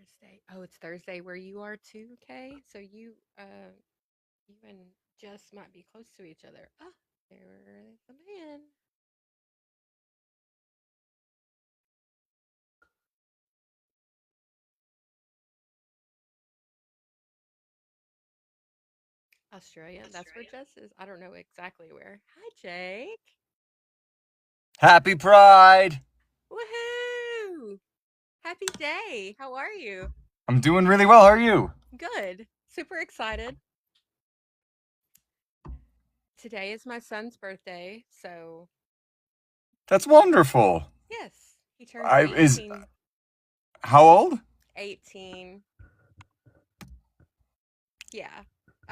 Thursday. Oh, it's Thursday where you are too, Kay? So you and Jess might be close to each other. Oh, there's the man. Australia. That's where Jess is. I don't know exactly where. Hi, Jake. Happy Pride! Woohoo! Happy day. How are you? I'm doing really well. How are you? Good. Super excited. Today is my son's birthday, so That's wonderful. yes, he turns I is 18. how old? 18. Yeah.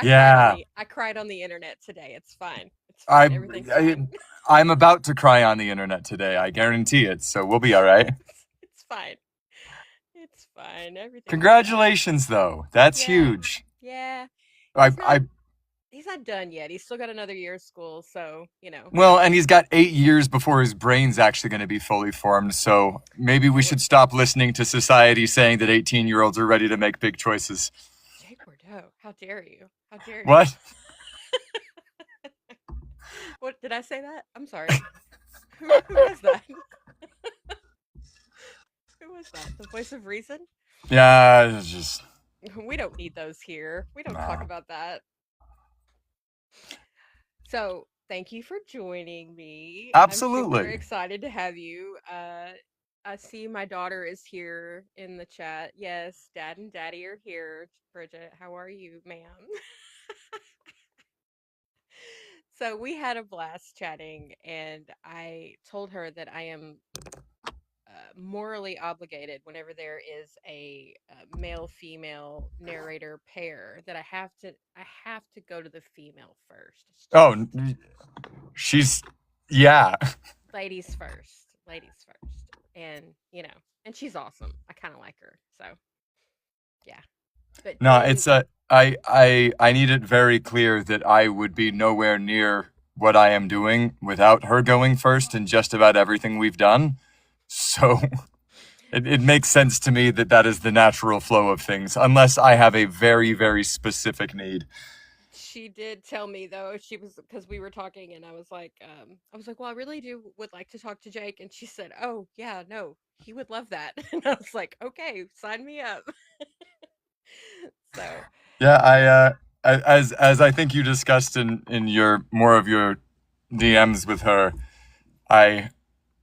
Yeah. I cried on the internet today. It's fine. It's I, fine. Everything's I fine. I'm about to cry on the internet today. I guarantee it. So we'll be all right. It's fine. It's fine. Everything's fine. Congratulations, though. That's Yeah. huge. Yeah. I He's not I he's not done yet. He's still got another year of school, so. well, and he's got 8 years before his brain's actually going to be fully formed. So maybe we should stop listening to society saying that 18-year-olds are ready to make big choices. Jake Bordeaux, how dare you? How dare you? What? What did I say that? I'm sorry. Who was that? Who was that? The voice of reason? Yeah, it's just We don't need those here. We don't talk about that. So, thank you for joining me. I'm super absolutely. excited to have you. I see my daughter is here in the chat. Yes, Dad and Daddy are here. Bridget, how are you, ma'am? So, we had a blast chatting, and I told her that I am morally obligated whenever there is a male female narrator pair that I have to go to the female first. It's Oh, just she's yeah. ladies first, and and she's awesome. I kind of like her, so yeah. But No, it's a I need it very clear that I would be nowhere near what I am doing without her going first in just about everything we've done. So it makes sense to me that that is the natural flow of things, unless I have a very, very specific need. she did tell me though she was because we were talking and I was like, well, I really do would like to talk to Jake, and she said, oh yeah, no, he would love that. And I was like, okay, sign me up. So Yeah, as I think you discussed in your more of your DMs with her, I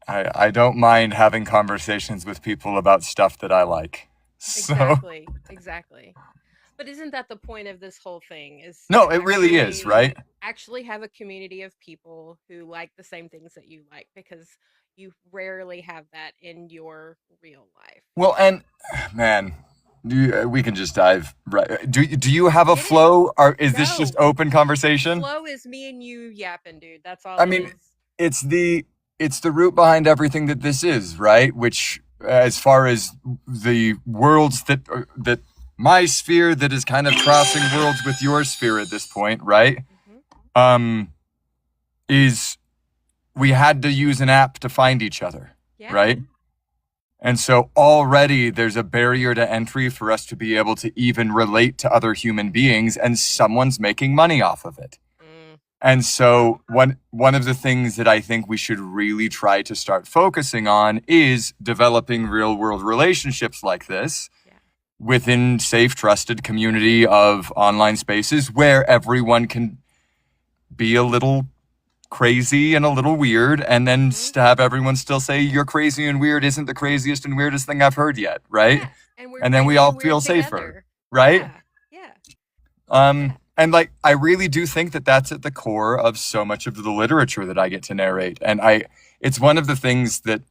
I don't mind having conversations with people about stuff that I like. So, exactly. But isn't that the point of this whole thing, is no, to it really is, right? actually have a community of people who like the same things that you like, because you rarely have that in your real life. Well, and man, we can just dive right. Do you have a Get it? flow, or is this just No. open conversation? Flow is me and you yapping, dude. That's all I it mean, is. it's the root behind everything that this is, right? Which, as far as the worlds that my sphere that is kind of crossing worlds with your sphere at this point, right? Hmm. Um, is we had to use an app to find each other, Yeah. right? And so already there's a barrier to entry for us to be able to even relate to other human beings, and someone's making money off of it. Mm. And so one of the things that I think we should really try to start focusing on is developing real world relationships like this Yeah. within safe, trusted community of online spaces where everyone can be a little crazy and a little weird, and then Hmm. have everyone still say you're crazy and weird isn't the craziest and weirdest thing I've heard yet, right? Yeah. And we're And then we crazy all and weird feel safer, together. right? Yeah. Yeah. Yeah. And like I really do think that that's at the core of so much of the literature that I get to narrate, and it's one of the things that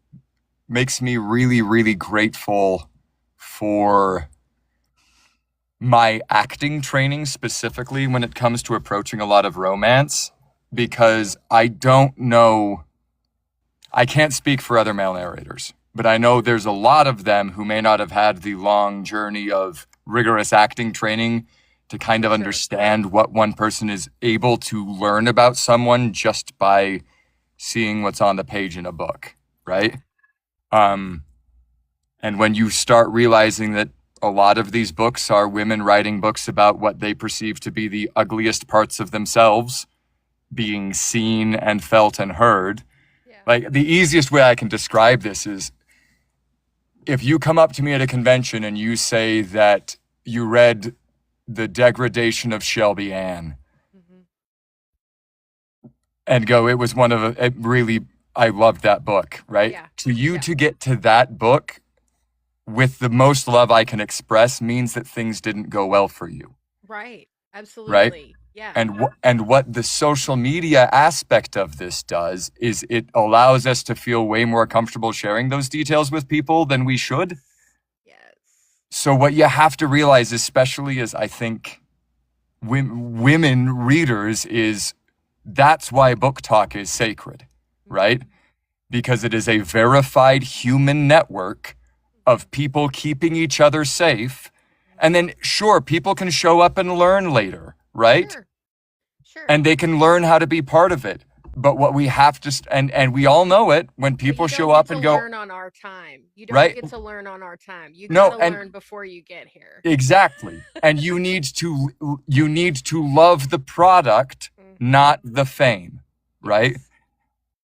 makes me really, really grateful for my acting training, specifically when it comes to approaching a lot of romance, because I don't know, I can't speak for other male narrators, but I know there's a lot of them who may not have had the long journey of rigorous acting training to kind of Sure. understand what one person is able to learn about someone just by seeing what's on the page in a book, right? And when you start realizing that A lot of these books are women writing books about what they perceive to be the ugliest parts of themselves being seen and felt and heard. Yeah. Like, the easiest way I can describe this is if you come up to me at a convention and you say that you read The Degradation of Shelby Ann Hmm. and go, it was one of it really, I loved that book, right? Yeah. To you Yeah. to get to that book with the most love I can express means that things didn't go well for you, Right. right? Absolutely. Yeah. And what the social media aspect of this does is it allows us to feel way more comfortable sharing those details with people than we should. Yes. Yes. So what you have to realize, especially as I think women readers, is that's why book talk is sacred, right? Hmm. Because it is a verified human network Hmm. of people keeping each other safe. And Hmm. then, sure, people can show up and learn later, right? Sure. Sure. And they can learn how to be part of it. But what we have to, and we all know it, when But people you show don't get up to and go, learn on our time. You don't right? get to learn on our time. You got No, to and learn before you get here. exactly. And you need to love the product, Hmm. not the fame, right? Yes.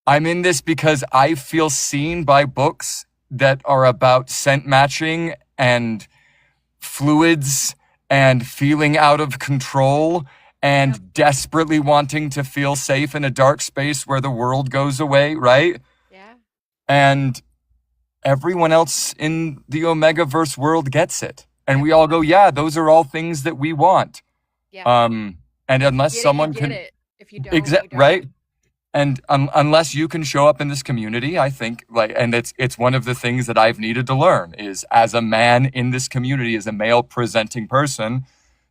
I'm in this because I feel seen by books that are about scent matching and fluids and feeling out of control Yep. and desperately wanting to feel safe in a dark space where the world goes away, right? Yeah. And everyone else in the Omegaverse world gets it. And Yep. we all go, yeah, those are all things that we want. Yeah. And If you unless get it, you someone get can, it. If you don't, you don't. right? And unless you can show up in this community, I think, like, and it's one of the things that I've needed to learn is, as a man in this community, as a male presenting person,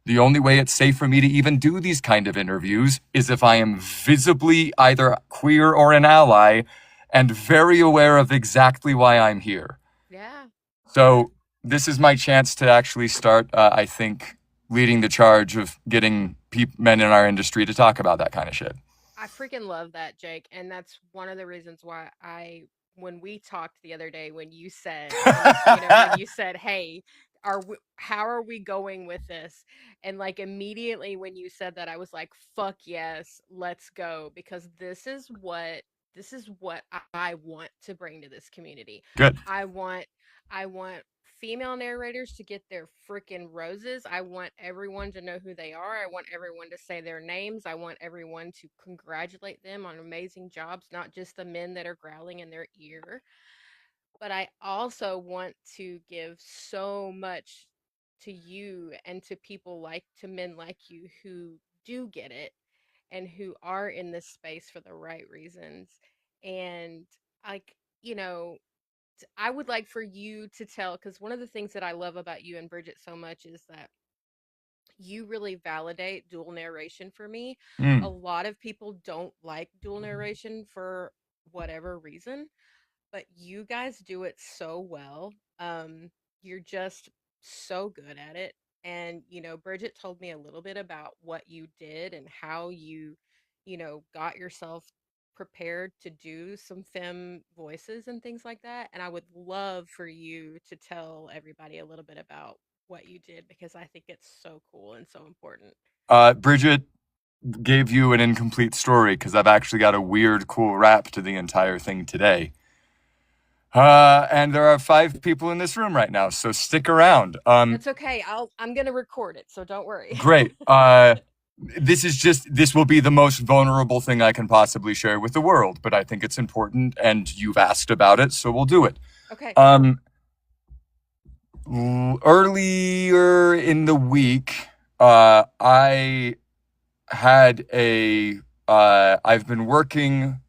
the only way it's safe for me to even do these kind of interviews is if I am visibly either queer or an ally and very aware of exactly why I'm here. Yeah. Yeah. So this is my chance to actually start, I think, leading the charge of getting men in our industry to talk about that kind of shit. I freaking love that, Jake. And that's one of the reasons why when we talked the other day, when you said, when you said, hey, how are we going with this? And like immediately when you said that, I was like, fuck yes, let's go. Because this is what I want to bring to this community. Good. I want, I want female narrators to get their freaking roses. I want everyone to know who they are. I want everyone to say their names. I want everyone to congratulate them on amazing jobs, not just the men that are growling in their ear. But I also want to give so much to you and to men like you who do get it and who are in this space for the right reasons. And like, you know, I would like for you to tell, because one of the things that I love about you and Bridget so much is that you really validate dual narration for me. A Mm. lot of people don't like dual narration for whatever reason, but you guys do it so well. You're just so good at it. And, Bridget told me a little bit about what you did and how you got yourself prepared to do some femme voices and things like that. And I would love for you to tell everybody a little bit about what you did because I think it's so cool and so important. Bridget gave you an incomplete story because I've actually got a weird, cool wrap to the entire thing today. And there are 5 people in this room right now, so stick around. That's okay. I'm gonna record it, so don't worry. Great. This will be the most vulnerable thing I can possibly share with the world, but I think it's important, and you've asked about it, so we'll do it. Okay. Um, Earlier in the week, I had I've been working.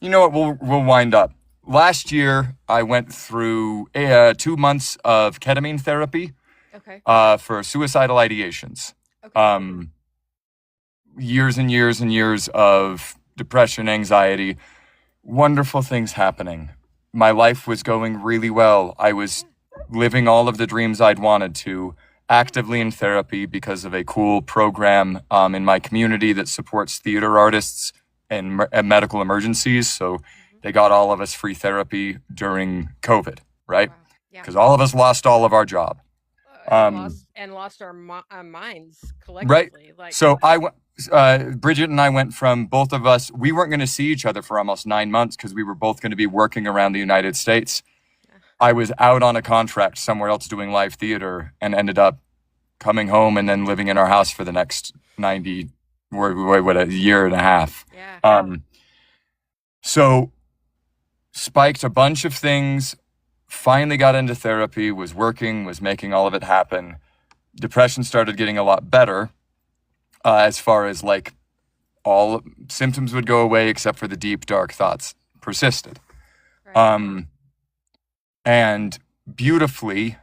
You know what? We'll wind up. Last year, I went through 2 months of ketamine therapy Okay. for suicidal ideations. Okay. Years and years and years of depression, anxiety, wonderful things happening. My life was going really well. I was Yeah. living all of the dreams I'd wanted to, Yeah. actively in therapy because of a cool program in my community that supports theater artists and medical emergencies. So Hmm. they got all of us free therapy during COVID, right? Wow. Yeah. Because all of us lost all of our job. and Um, lost our minds right. collectively. Like, So Bridget and I went from both of us, we weren't going to see each other for almost 9 months because we were both going to be working around the United States. I was out on a contract somewhere else doing live theater and ended up coming home and then living in our house for the next 90, what, a year and a half. yeah, So spiked a bunch of things, finally got into therapy, was working, was making all of it happen. Depression started getting a lot better, as far as like all symptoms would go away except for the deep, dark thoughts persisted. right. And beautifully,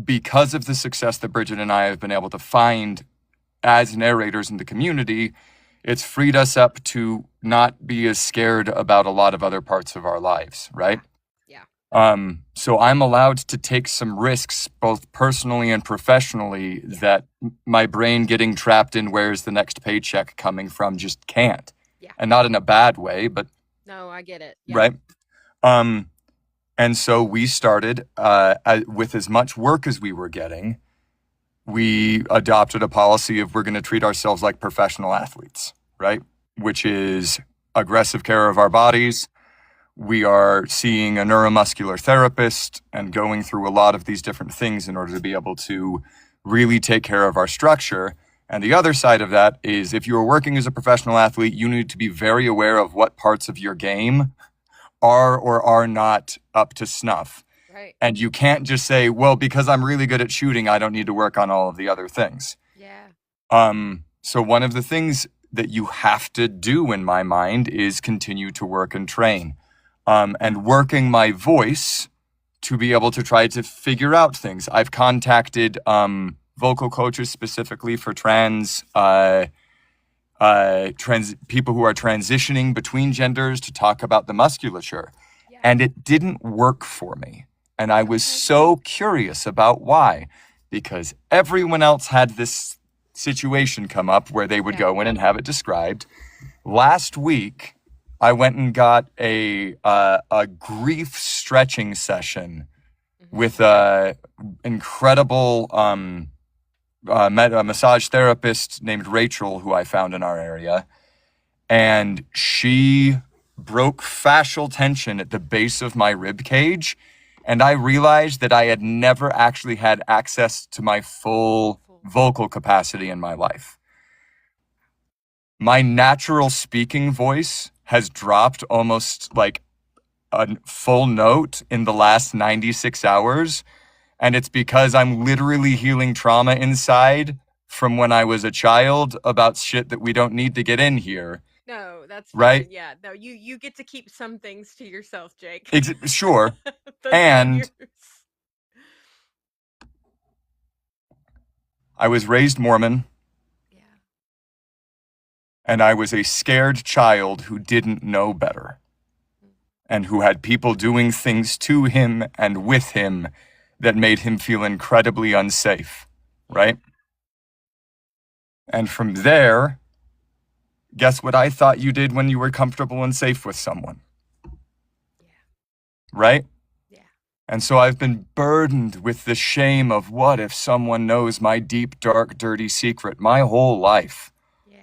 because of the success that Bridget and I have been able to find as narrators in the community, it's freed us up to not be as scared about a lot of other parts of our lives, right? Yeah. So I'm allowed to take some risks, both personally and professionally, that my brain getting trapped in where's the next paycheck coming from just can't. Yeah. And not in a bad way, but No, I get it. Yeah. right? And so we started, with as much work as we were getting, we adopted a policy of we're going to treat ourselves like professional athletes, right? Which is aggressive care of our bodies. We are seeing a neuromuscular therapist and going through a lot of these different things in order to be able to really take care of our structure. And the other side of that is if you're working as a professional athlete, you need to be very aware of what parts of your game are or are not up to snuff. Right. And you can't just say, well, because I'm really good at shooting, I don't need to work on all of the other things. Yeah. So one of the things that you have to do in my mind is continue to work and train. And working my voice to be able to try to figure out things. I've contacted vocal coaches specifically for trans people who are transitioning between genders to talk about the musculature. Yeah. And it didn't work for me. And I was so curious about why, because everyone else had this situation come up where they would go in and have it described. Last week, I went and got a grief stretching session with a incredible a massage therapist named Rachel, who I found in our area. And she broke fascial tension at the base of my rib cage. And I realized that I had never actually had access to my full vocal capacity in my life. My natural speaking voice has dropped almost like a full note in the last 96 hours. And it's because I'm literally healing trauma inside from when I was a child about shit that we don't need to get in here. No, that's fine. Right? Yeah. No, you get to keep some things to yourself, Jake. Sure. Those And are yours. I was raised Mormon. Yeah. And I was a scared child who didn't know better. And who had people doing things to him and with him that made him feel incredibly unsafe, right? And from there, guess what I thought you did when you were comfortable and safe with someone? Yeah. Right? Yeah. And so I've been burdened with the shame of what if someone knows my deep, dark, dirty secret my whole life? Yeah.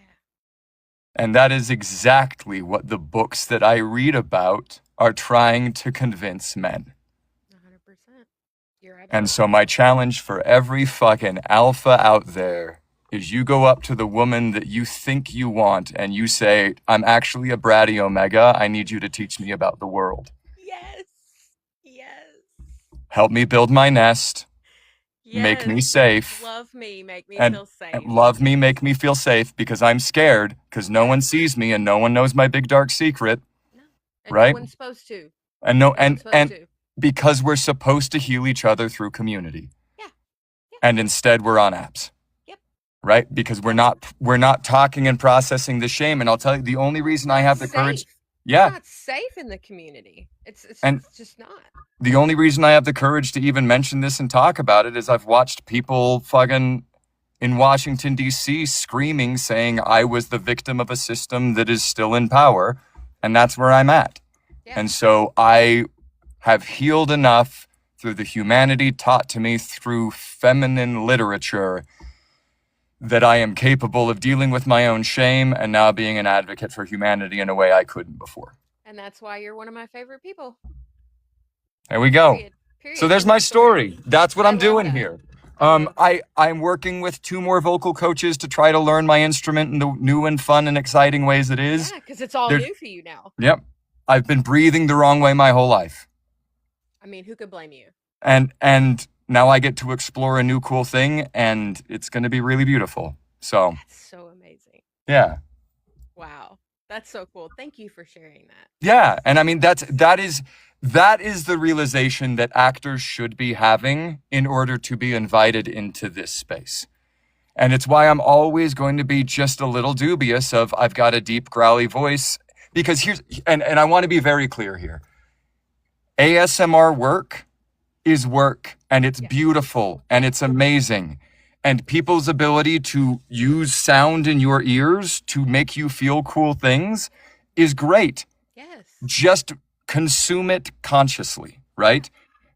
And that is exactly what the books that I read about are trying to convince men. 100%. You're absolutely And so my challenge for every fucking alpha out there is you go up to the woman that you think you want and you say, I'm actually a bratty omega. I need you to teach me about the world. Yes. Yes. Help me build my nest. Yes. Make me safe. Love me. Make me And feel safe. love me, make me feel safe because I'm scared because no one sees me and no one knows my big dark secret. No. And Right? no one's supposed to. And No one's supposed to. because we're supposed to heal each other through community. Yeah. Yep. And instead we're on apps. Yep. Right? Because we're not talking and processing the shame. And I'll tell you, the only reason I have the courage. Yeah. It's not safe in the community. It's just not. The only reason I have the courage to even mention this and talk about it is I've watched people fucking in Washington, D.C. screaming, saying I was the victim of a system that is still in power. And that's where I'm at. Yeah. And so I have healed enough through the humanity taught to me through feminine literature, that I am capable of dealing with my own shame and now being an advocate for humanity in a way I couldn't before. And that's why you're one of my favorite people. There we go. Period. So Period. there's End my of story. story. That's what I I'm love doing that. here. I love that. I'm working with 2 more vocal coaches to try to learn my instrument in the new and fun and exciting ways it is. Yeah, because it's all They're, new for you now. yep. I've been breathing the wrong way my whole life. I mean, who could blame you? And now I get to explore a new cool thing, and it's going to be really beautiful. So, That's so amazing. yeah. Wow. That's so cool. Thank you for sharing that. Yeah, and I mean that is the realization that actors should be having in order to be invited into this space. And it's why I'm always going to be just a little dubious of I've got a deep growly voice, because and I want to be very clear here. ASMR work is work, and it's beautiful and it's amazing. And people's ability to use sound in your ears to make you feel cool things is great. Yes. Just consume it consciously, right?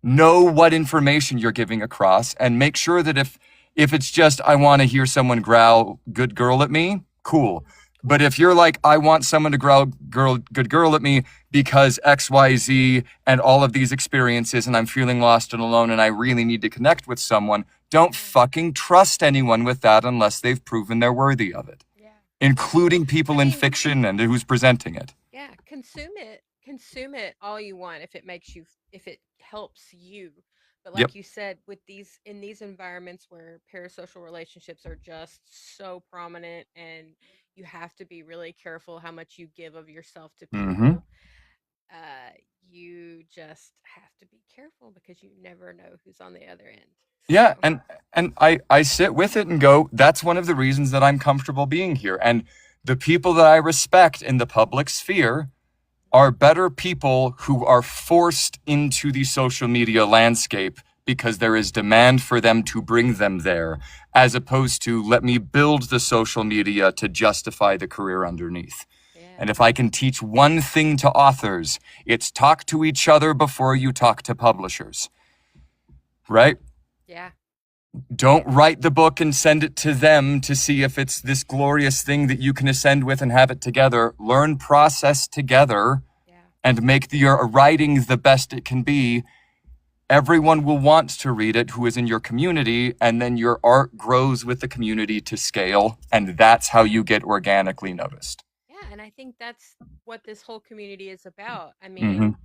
Know what information you're giving across, and make sure that if it's just, I want to hear someone growl good girl at me, cool. But if you're like, I want someone to growl good girl at me because XYZ and all of these experiences, and I'm feeling lost and alone and I really need to connect with someone, don't fucking trust anyone with that unless they've proven they're worthy of it. Yeah. Including people in fiction and who's presenting it. Yeah, consume it all you want if it helps you. But Yep. like you said, in these environments where parasocial relationships are just so prominent, and you have to be really careful how much you give of yourself to people, you just have to be careful because you never know who's on the other end. Yeah, So, and I sit with it and go, that's one of the reasons that I'm comfortable being here. And the people that I respect in the public sphere are better people who are forced into the social media landscape because there is demand for them to bring them there, as opposed to let me build the social media to justify the career underneath. yeah. And if I can teach one thing to authors, it's talk to each other before you talk to publishers, right? Yeah. Don't write the book and send it to them to see if it's this glorious thing that you can ascend with and have it together. Learn process together and make your writing the best it can be. Everyone will want to read it who is in your community, and then your art grows with the community to scale, and that's how you get organically noticed. Yeah, and I think that's what this whole community is about. I mean,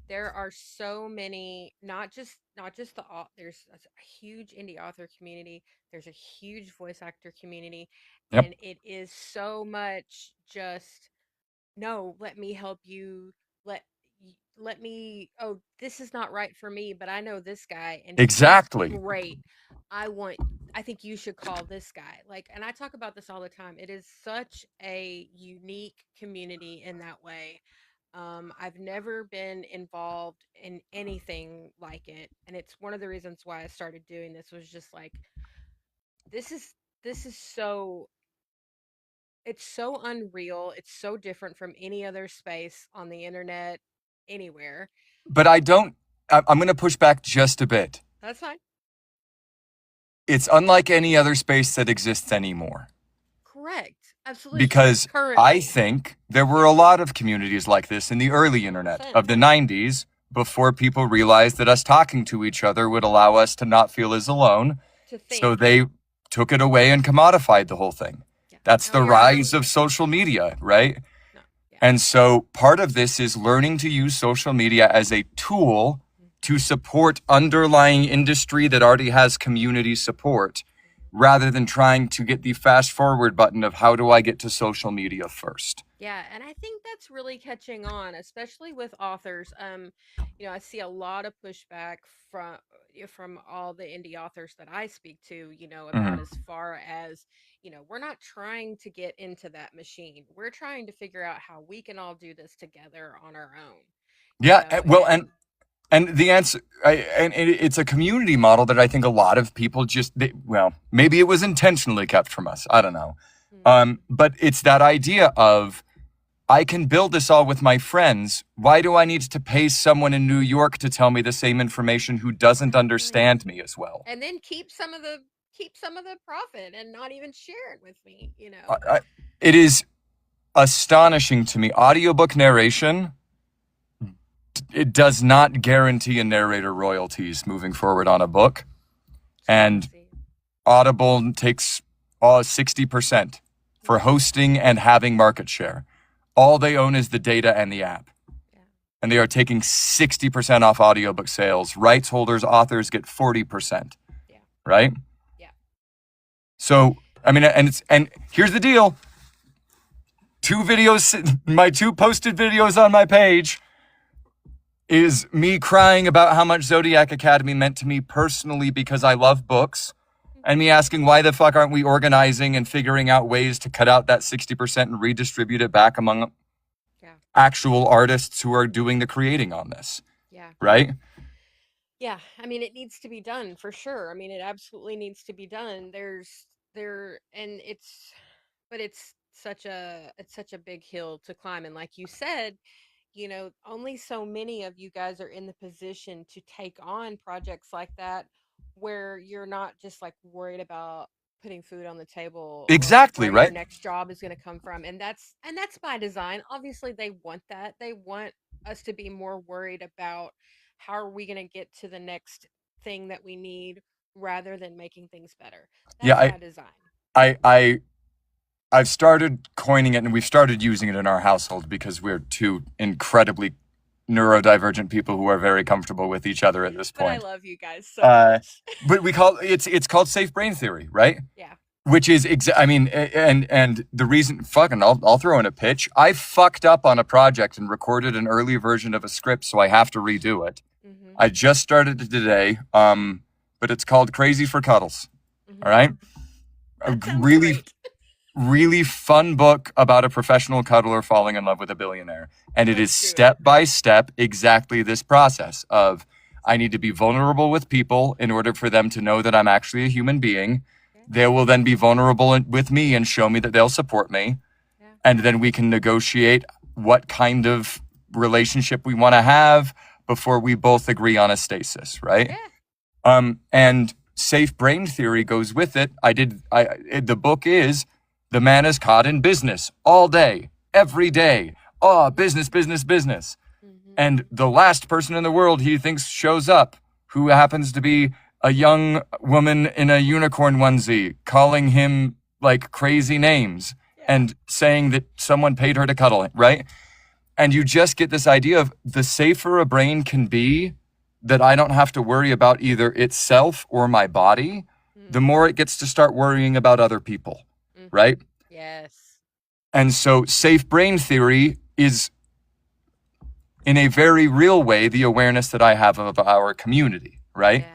there are so many, not just there's a huge indie author community, there's a huge voice actor community, Yep. and it is so much just, no, let me help you, let let me, oh, this is not right for me, but I know this guy and he's Exactly. great. I think you should call this guy. Like, and I talk about this all the time. It is such a unique community in that way. I've never been involved in anything like it, and it's one of the reasons why I started doing this. Was just like, this is this is so it's so unreal. It's so different from any other space on the internet anywhere. But I'm going to push back just a bit. That's fine. It's unlike any other space that exists anymore. Correct. Absolutely. Because currently, I think there were a lot of communities like this in the early internet 100%. of the 90s, before people realized that us talking to each other would allow us to not feel as alone. To think. So they took it away and commodified the whole thing. Yeah. That's No, the you're rise right. of social media, right? No. Yeah. And so part of this is learning to use social media as a tool to support underlying industry that already has community support, rather than trying to get the fast forward button of how do I get to social media first. Yeah, and I think that's really catching on, especially with authors. I see a lot of pushback from all the indie authors that I speak to, about as far as, we're not trying to get into that machine. We're trying to figure out how we can all do this together on our own. Yeah, well, and the answer, it's a community model that I think a lot of people maybe it was intentionally kept from us. I don't know. But it's that idea of I can build this all with my friends. Why do I need to pay someone in New York to tell me the same information who doesn't Exactly. understand me as well? And then keep some of the profit and not even share it with me, you I, know. I, it is astonishing to me. Audiobook narration, it does not guarantee a narrator royalties moving forward on a book. It's And crazy. Audible takes 60% for Mhm. hosting and having market share. All they own is the data and the app. Yeah. And they are taking 60% off audiobook sales. Rights holders, authors get 40%, Yeah. right? Yeah. So, I mean, and here's the deal. My two posted videos on my page is me crying about how much Zodiac Academy meant to me personally because I love books, and me Mhm. asking why the fuck aren't we organizing and figuring out ways to cut out that 60% and redistribute it back among Yeah. actual artists who are doing the creating on this, Yeah. right? Yeah, I mean, it needs to be done for sure. I mean, it absolutely needs to be done. And but it's such a big hill to climb. And like you said, you know, only so many of you guys are in the position to take on projects like that where you're not just like worried about putting food on the table or Exactly, where your right? next job is going to come from. And that's by design. Obviously they want that. They want us to be more worried about how are we going to get to the next thing that we need rather than making things better. Yeah, That's by design. I, I, I've started coining it, and we've started using it in our household because we're two incredibly neurodivergent people who are very comfortable with each other at this But I point. love you guys so Uh, much. but it's called safe brain theory, right? Yeah. Which is I mean, and the reason, fucking, I'll throw in a pitch. I fucked up on a project and recorded an early version of a script, so I have to redo it. Mhm. I just started it today, but it's called Crazy for Cuddles. All Mhm. right, a That sounds really great. really fun book about a professional cuddler falling in love with a billionaire. And it is Let's do it. step by step exactly this process of I need to be vulnerable with people in order for them to know that I'm actually a human being. Yeah. They will then be vulnerable with me and show me that they'll support me. Yeah. And then we can negotiate what kind of relationship we want to have before we both agree on a stasis, right? Yeah. And safe brain theory goes with it. The book is the man is caught in business all day, every day. Oh, business, business, business. Mhm. And the last person in the world he thinks shows up, who happens to be a young woman in a unicorn onesie, calling him like crazy names Yeah. and saying that someone paid her to cuddle him, right? And you just get this idea of the safer a brain can be, that I don't have to worry about either itself or my body, the Mhm. more it gets to start worrying about other people, Mhm. right? Yes. And so safe brain theory is, in a very real way, the awareness that I have of our community, right? Yeah.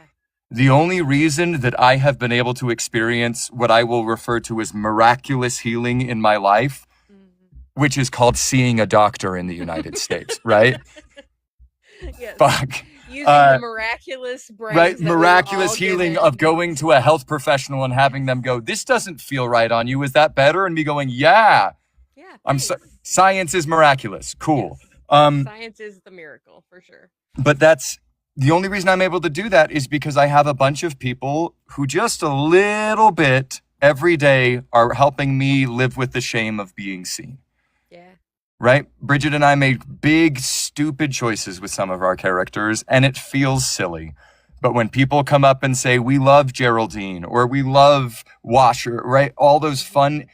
The only reason that I have been able to experience what I will refer to as miraculous healing in my life, Mhm. which is called seeing a doctor in the United States, right? Yes. Fuck. Using the Uh, miraculous right? brains that we were Miraculous all healing of given. going to a health professional and having them go, "This doesn't feel right on you. Is that better?" And me going, "Yeah, Yeah, I'm so, thanks. science is miraculous. Cool." Yes. Um, Science is the miracle for sure. but that's the only reason I'm able to do that is because I have a bunch of people who just a little bit every day are helping me live with the shame of being seen. Yeah. Right? Bridget and I made big, stupid choices with some of our characters, and it feels silly. But when people come up and say, we love Geraldine or we love Washer, right? All those Mhm. fun,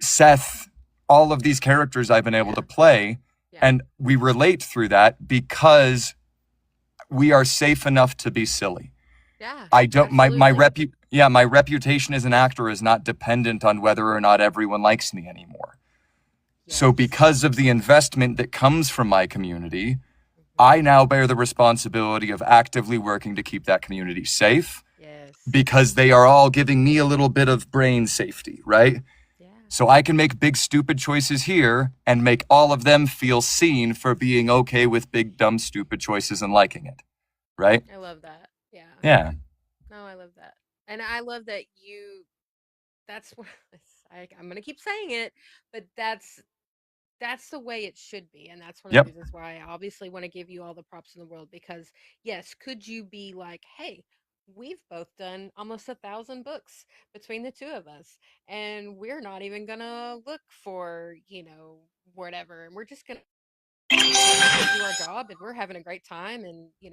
Seth, all of these characters I've been able to Yeah. play, Yeah. and we relate through that because we are safe enough to be silly. Yeah. I don't, Absolutely. my reputation as an actor is not dependent on whether or not everyone likes me anymore. So, Yes. because of the investment that comes from my community, Mhm. I now bear the responsibility of actively working to keep that community safe Yes. because they are all giving me a little bit of brain safety, right? Yeah. So I can make big, stupid choices here and make all of them feel seen for being okay with big, dumb, stupid choices and liking it, right? I love that. Yeah. Yeah. No, I love that. And I love that that's what I'm going to keep saying it, but that's the way it should be, and that's one of the Yep. reasons why I obviously want to give you all the props in the world, because yes, could you be like, hey, we've both done almost 1,000 books between the two of us, and we're not even gonna look for, whatever, and we're just gonna do our job, and we're having a great time, and screw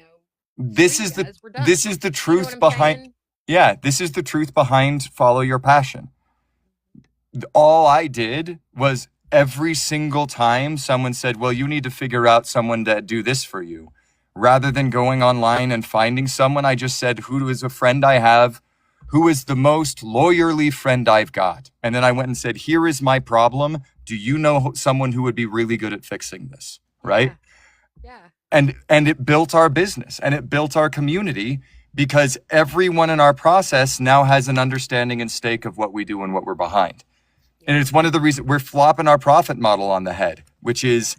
This you is the guys, we're this done. is the You know what truth I'm behind saying? yeah, this is the truth behind follow your passion. All I did was every single time someone said, well, you need to figure out someone to do this for you. Rather than going online and finding someone, I just said, who is a friend I have? Who is the most lawyerly friend I've got? And then I went and said, here is my problem. Do you know someone who would be really good at fixing this? Right? Yeah, yeah, And it built our business and it built our community because everyone in our process now has an understanding and stake of what we do and what we're behind. And yeah, it's one of the reasons we're flopping our profit model on the head, which yeah, is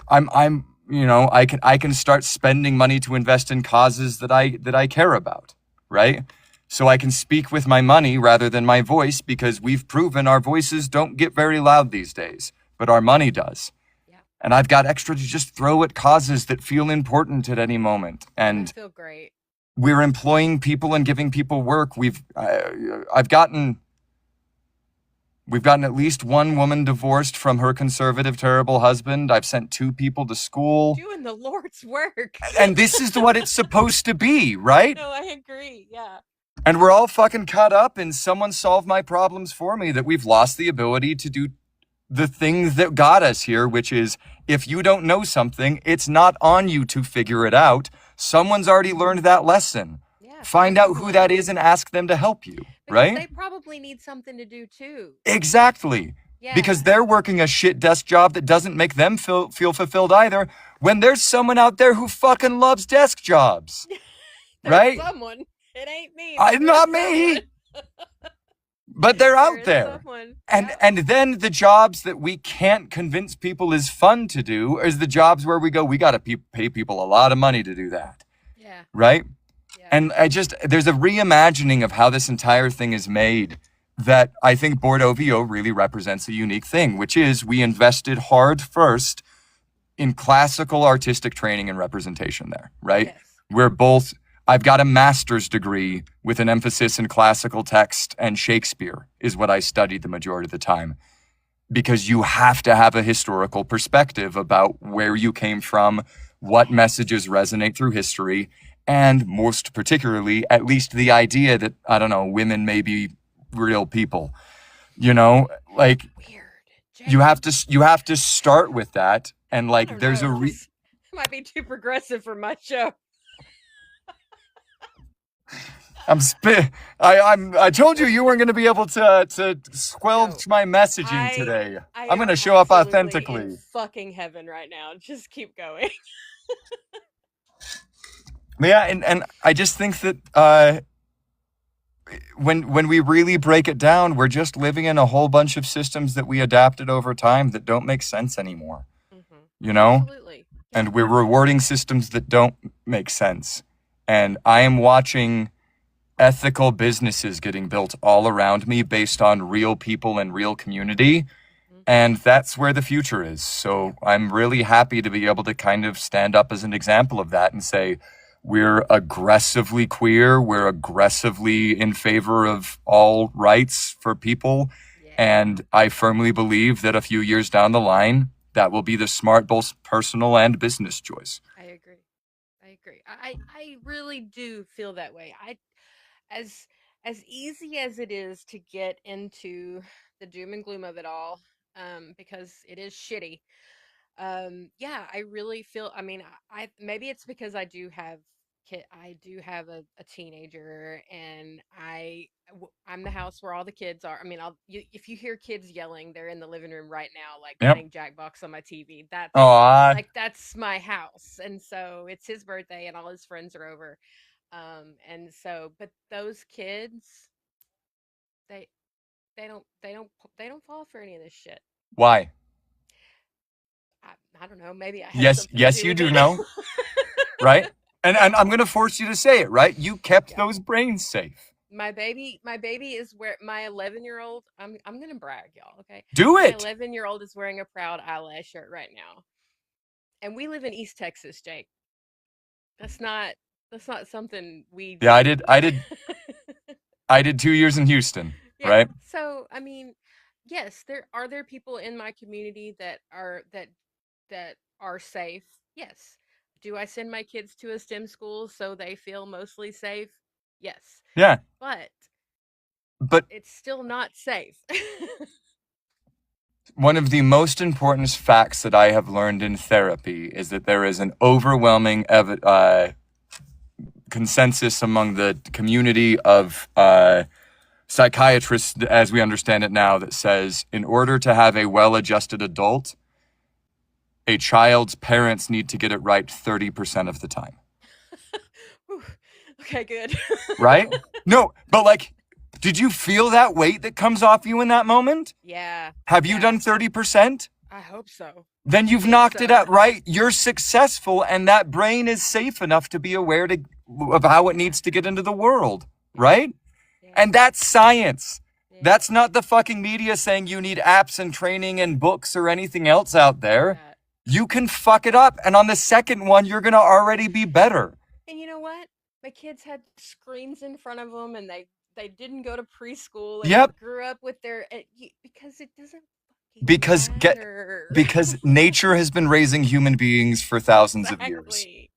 I can start spending money to invest in causes that I care about, right? So I can speak with my money rather than my voice because we've proven our voices don't get very loud these days, but our money does. yeah. And I've got extra to just throw at causes that feel important at any moment. And that And feel great. we're employing people and giving people work. I've gotten We've gotten at least one woman divorced from her conservative, terrible husband. I've sent 2 people to school. Doing the Lord's work. And this is what it's supposed to be, right? No, I agree. Yeah. And we're all fucking caught up in someone solved my problems for me, that we've lost the ability to do the things that got us here, which is if you don't know something, it's not on you to figure it out. Someone's already learned that lesson. Yeah, Find find out who someone. that is and ask them to help you, Because right? they probably need something to do too. Exactly. Because Yeah. they're working a shit desk job that doesn't make them feel fulfilled either, when there's someone out there who fucking loves desk jobs, There's right? someone. It ain't me, but there's Not someone. me, but they're There out is there. someone. And Yep. and then the jobs that we can't convince people is fun to do is the jobs where we go, we got to pay people a lot of money to do that, Yeah. right? Yeah. And there's a reimagining of how this entire thing is made that I think Bordeaux really represents a unique thing, which is we invested hard first in classical artistic training and representation there, right? Yes. I've got a master's degree with an emphasis in classical text and Shakespeare is what I studied the majority of the time, because you have to have a historical perspective about where you came from, what messages resonate through history, and most particularly, at least the idea that, I don't know, women may be real people, you know, like Weird. you Jake. have to start with that. And I like, don't know. there's a This might be too progressive for my show. I told you you weren't going to be able to No. squelch my messaging I today. I I'm going am to show up absolutely in authentically. fucking heaven right now. Just keep going. Yeah, and I just think that when we really break it down, we're just living in a whole bunch of systems that we adapted over time that don't make sense anymore, Hmm. you know? Absolutely. Yeah. And we're rewarding systems that don't make sense. And I am watching ethical businesses getting built all around me based on real people and real community. Hmm. And that's where the future is. So I'm really happy to be able to kind of stand up as an example of that and say, we're aggressively queer. We're aggressively in favor of all rights for people. Yeah. And I firmly believe that a few years down the line, that will be the smart, both personal and business choice. I agree. I agree. I really do feel that way. As as easy as it is to get into the doom and gloom of it all, because it is shitty. Yeah, I really feel, I mean, I maybe it's because I do have a teenager, and I'm the house where all the kids are. I mean, if you hear kids yelling, they're in the living room right now, like Yep. playing Jackbox on my TV. Oh, That's my house. And so it's his birthday and all his friends are over. And so, but those kids, they they don't fall for any of this shit. why? I don't know, maybe I had Yes, something to yes, do you with do it. know, right? And I'm going to force you to say it, right? You kept Yeah. those brains safe. My baby is where my 11-year-old. I'm gonna brag, y'all. Okay, Do my it. 11-year-old is wearing a Proud Eyelash shirt right now, and we live in East Texas, Jake. That's not that's not something we Yeah, I do. did. I did 2 years in Houston, Yeah. right? So I mean, yes, there people in my community that are safe. Yes. Do I send my kids to a STEM school so they feel mostly safe? Yes. Yeah. But But it's still not safe. one of the most important facts that I have learned in therapy is that there is an overwhelming consensus among the community of psychiatrists, as we understand it now, that says in order to have a well adjusted adult, a child's parents need to get it right 30% of the time. Whew. Okay, good. Right? No, but like, did you feel that weight that comes off you in that moment? Yeah. Have you Yeah. done 30%? I hope so. Then I you've think knocked it so. out, right? You're successful, and that brain is safe enough to be aware of how it Yeah. needs to get into the world, Yeah. right? Yeah. And that's science. Yeah. That's not the fucking media saying you need apps and training and books or anything else out there. Yeah. You can fuck it up. And on the second one, you're going to already be better. And you know what? My kids had screens in front of them, and they didn't go to preschool and Yep. grew up with because it doesn't fucking Because matter. because nature has been raising human beings for thousands of years, Exactly.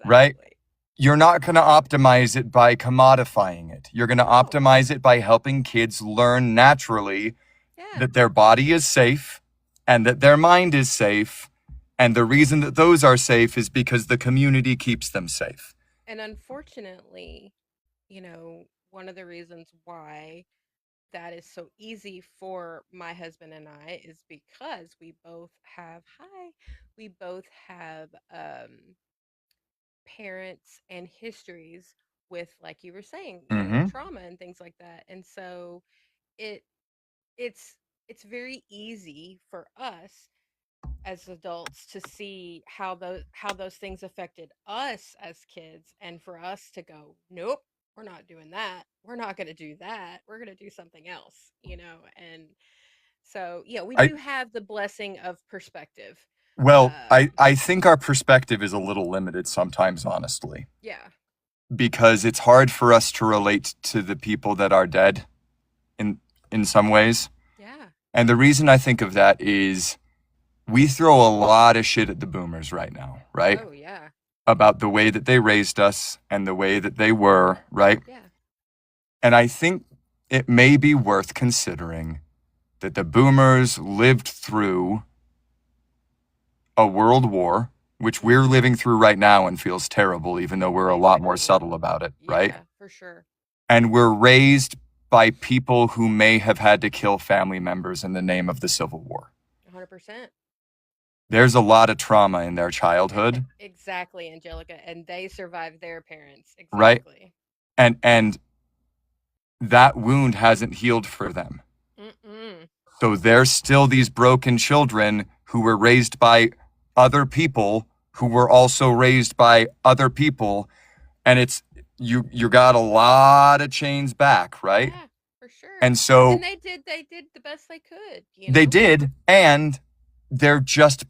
right? Exactly. You're not going to optimize it by commodifying it. You're going to No. optimize it by helping kids learn naturally Yeah. that their body is safe and that their mind is safe. And the reason that those are safe is because the community keeps them safe. And unfortunately, one of the reasons why that is so easy for my husband and I is because we both have parents and histories with, like you were saying, Mm-hmm. trauma and things like that. And so it it's it's very easy for us as adults to see how those things affected us as kids, and for us to go, nope, we're not doing that, we're not going to do that, we're going to do something else. And so yeah, we I do have the blessing of perspective. well, I um I think our perspective is a little limited sometimes, honestly, yeah. because it's hard for us to relate to the people that are dead in in some ways. Yeah. And the reason I think of that is we throw a lot of shit at the boomers right now, right? Oh yeah. About the way that they raised us and the way that they were, right? Yeah. And I think it may be worth considering that the boomers lived through a world war, which we're Hmm. living through right now and feels terrible, even though we're a lot more Exactly. subtle about it, right? Yeah, for sure. And we're raised by people who may have had to kill family members in the name of the Civil War. 100%. There's a lot of trauma in their childhood, Exactly, Angelica, and they survived their parents. right? Exactly. And that wound hasn't healed for them. Mm-mm. So there's still these broken children who were raised by other people who were also raised by other people, and it's you got a lot of chains back, right? Yeah, for sure. And And so they did the best they could. they did, and they're just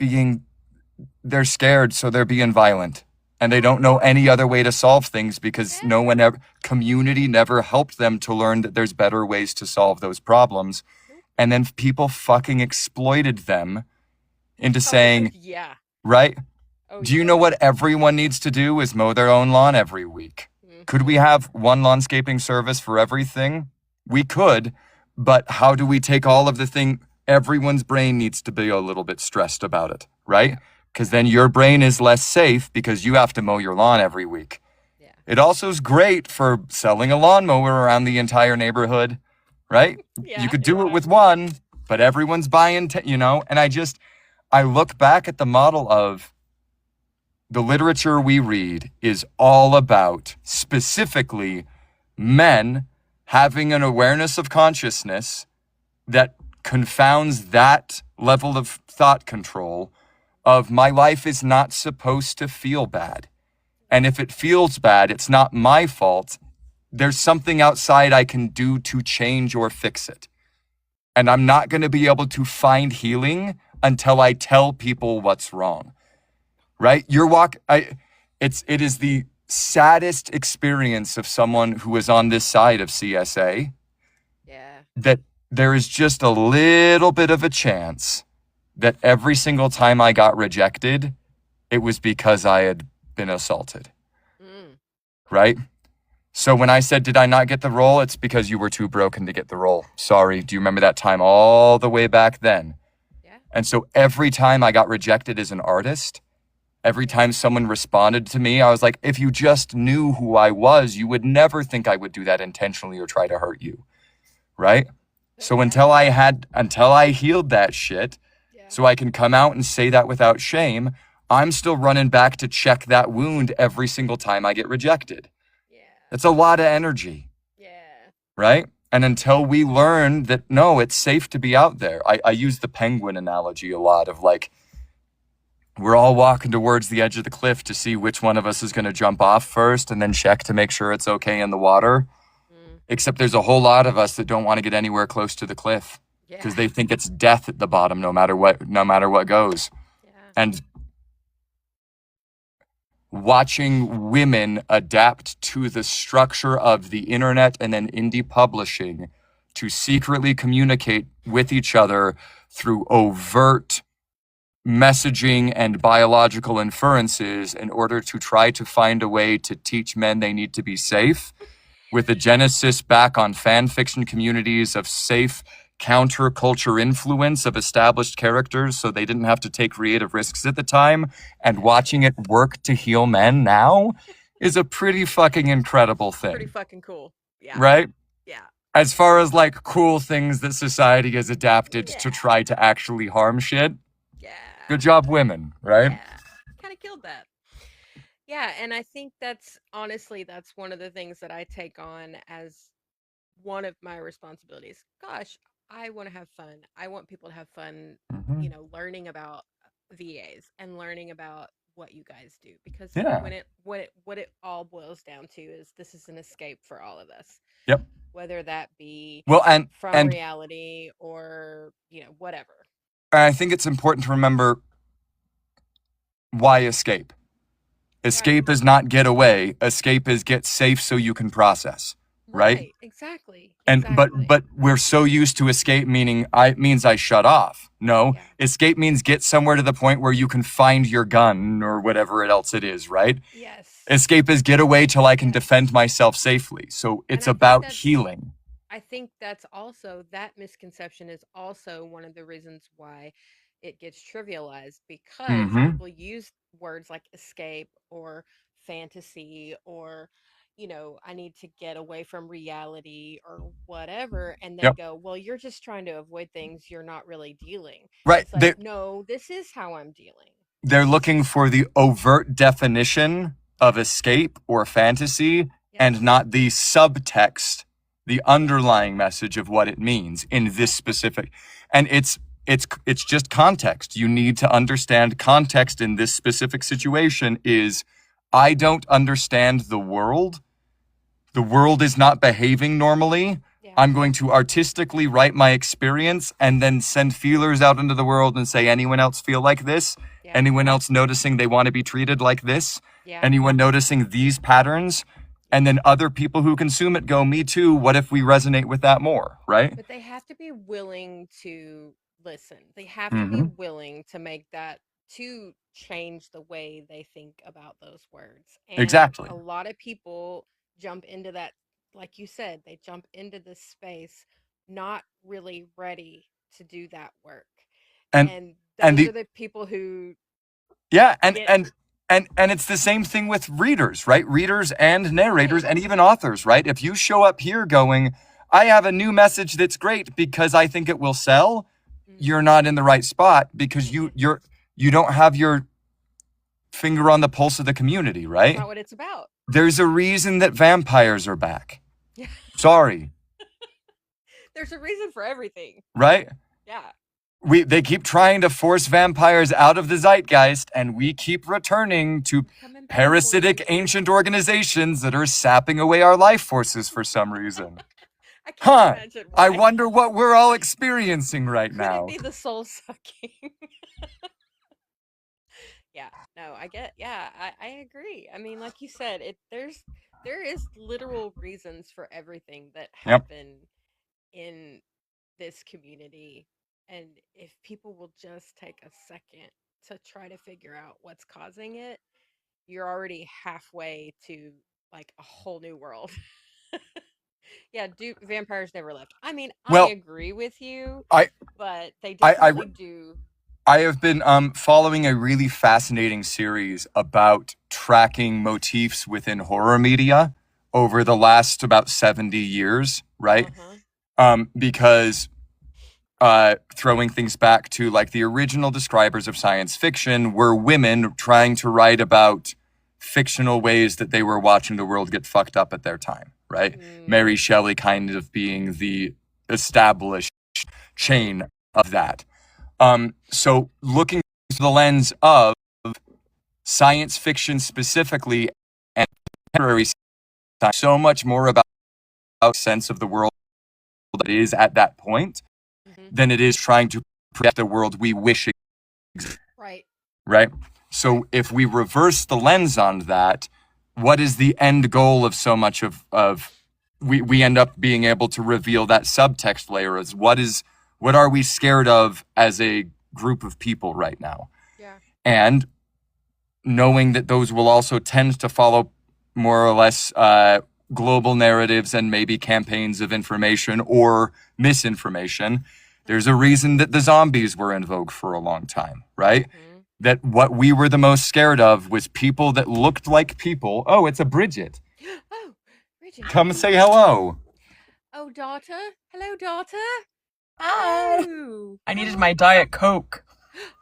they're scared, so they're being violent. And they Yeah. don't know any other way to solve things because Yeah. community never helped them to learn that there's better ways to solve those problems. Nope. And then people fucking exploited them into Oh, saying, yeah. right? Oh, Do you yeah. know what everyone needs to do is mow their own lawn every week? Could we Mhm. have one landscaping service for everything? We could, but how do we take all of the thing? Everyone's brain needs to be a little bit stressed about it, right? Because then your brain is less safe because you have to mow your lawn every week. Yeah. It also is great for selling a lawnmower around the entire neighborhood, right? Yeah, You could do it with exactly. one, but everyone's buying, and I look back at the model of the literature we read is all about specifically men having an awareness of consciousness that confounds that level of thought control of my life is not supposed to feel bad. And if it feels bad, it's not my fault. there's something outside I can do to change or fix it. And I'm not going to be able to find healing until I tell people what's wrong. Right? It is the saddest experience of someone who is on this side of CSA Yeah. that there is just a little bit of a chance that every single time I got rejected, it was because I had been assaulted. Mm. Right? So when I said, did I not get the role? It's because you were too broken to get the role. Sorry. Do you remember that time all the way back then? Yeah. And so every time I got rejected as an artist, every time someone responded to me, I was like, if you just knew who I was, you would never think I would do that intentionally or try to hurt you. Right? So Yeah. until I healed that shit, Yeah. so I can come out and say that without shame, I'm still running back to check that wound every single time I get rejected. Yeah. That's a lot of energy. Yeah. Right? And until we learn that, no, it's safe to be out there. I use the penguin analogy a lot of like, we're all walking towards the edge of the cliff to see which one of us is going to jump off first and then check to make sure it's okay in the water. Mm. Except there's a whole lot of us that don't want to get anywhere close to the cliff because they think it's death at the bottom no matter what goes. Yeah. And watching women adapt to the structure of the internet and then indie publishing to secretly communicate with each other through overt messaging and biological inferences in order to try to find a way to teach men they need to be safe, with a genesis back on fan fiction communities of safe counterculture influence of established characters so they didn't have to take creative risks at the time, and watching it work to heal men now is a pretty fucking incredible thing. Pretty fucking cool. Yeah. Right? Yeah. As far as like cool things that society has adapted to try to actually harm shit. Yeah. Good job, women, right? Yeah. Kind of killed that. Yeah, and I think that's honestly one of the things that I take on as one of my responsibilities. Gosh, I want to have fun. I want people to have fun, Mm-hmm. learning about VAs and learning about what you guys do, because Yeah. what it all boils down to is this is an escape for all of us. Yep. Whether that be Well, from reality or, whatever. I think it's important to remember why escape. Escape is not get away. Escape is get safe so you can process. Right? Exactly. And but we're so used to escape meaning means I shut off. No, escape means get somewhere to the point where you can find your gun or whatever else it is, right? Yes. Escape is get away till I can defend myself safely. So it's about healing. I think that's also, that misconception is also one of the reasons why it gets trivialized, because people use words like escape or fantasy or, I need to get away from reality or whatever, and they go, well, you're just trying to avoid things you're not really dealing. Right. It's like, no, this is how I'm dealing. They're looking for the overt definition of escape or fantasy and not the subtext, the underlying message of what it means in this specific. And it's just context. You need to understand context in this specific situation is, I don't understand the world. The world is not behaving normally. Yeah. I'm going to artistically write my experience and then send feelers out into the world and say, anyone else feel like this? Yeah. Anyone else noticing they want to be treated like this? Yeah. Anyone noticing these patterns? And then other people who consume it go, me too. What if we resonate with that more, right? But they have to be willing to listen. They have to be willing to make that, to change the way they think about those words. And exactly. A lot of people jump into that, like you said, they jump into this space not really ready to do that work. And those are the people who and it's the same thing with readers, right? Readers and narrators and even authors, right? If you show up here going, I have a new message that's great because I think it will sell, you're not in the right spot because you don't have your finger on the pulse of the community, right? That's not what it's about. There's a reason that vampires are back. Sorry. There's a reason for everything. Right? Yeah. They keep trying to force vampires out of the zeitgeist, and we keep returning to parasitic ancient organizations that are sapping away our life forces for some reason. I can't Huh. imagine I why. wonder what we're all experiencing right Could it now. be the soul sucking? Yeah, no, I agree. I mean, like you said, there is literal reasons for everything that Yep. happen in this community. And if people will just take a second to try to figure out what's causing it, you're already halfway to like a whole new world. Yeah, do vampires never left. I mean, I Well, agree with you, I, but they I, definitely do. I have been following a really fascinating series about tracking motifs within horror media over the last about 70 years, right? Uh-huh. Because throwing things back to like the original describers of science fiction were women trying to write about fictional ways that they were watching the world get fucked up at their time, right? Mary Mm, Shelley kind of being the established right. chain of that. So looking through the lens of science fiction specifically and contemporary science, so much more about sense of the world that is at that point Hmm. than it is trying to project a world we wish existed, Right. right? Right. So if we reverse the lens on that, what is the end goal of so much of we end up being able to reveal that subtext layer as what are we scared of as a group of people right now? Yeah. And knowing that those will also tend to follow more or less global narratives and maybe campaigns of information or misinformation. There's a reason that the zombies were in vogue for a long time, right? Mm-hmm. That what we were the most scared of was people that looked like people. Oh, it's a Bridget. Oh, Bridget. Come say hello. Oh, daughter. Hello, daughter. Hi. Oh, I how needed are my you? Diet Coke.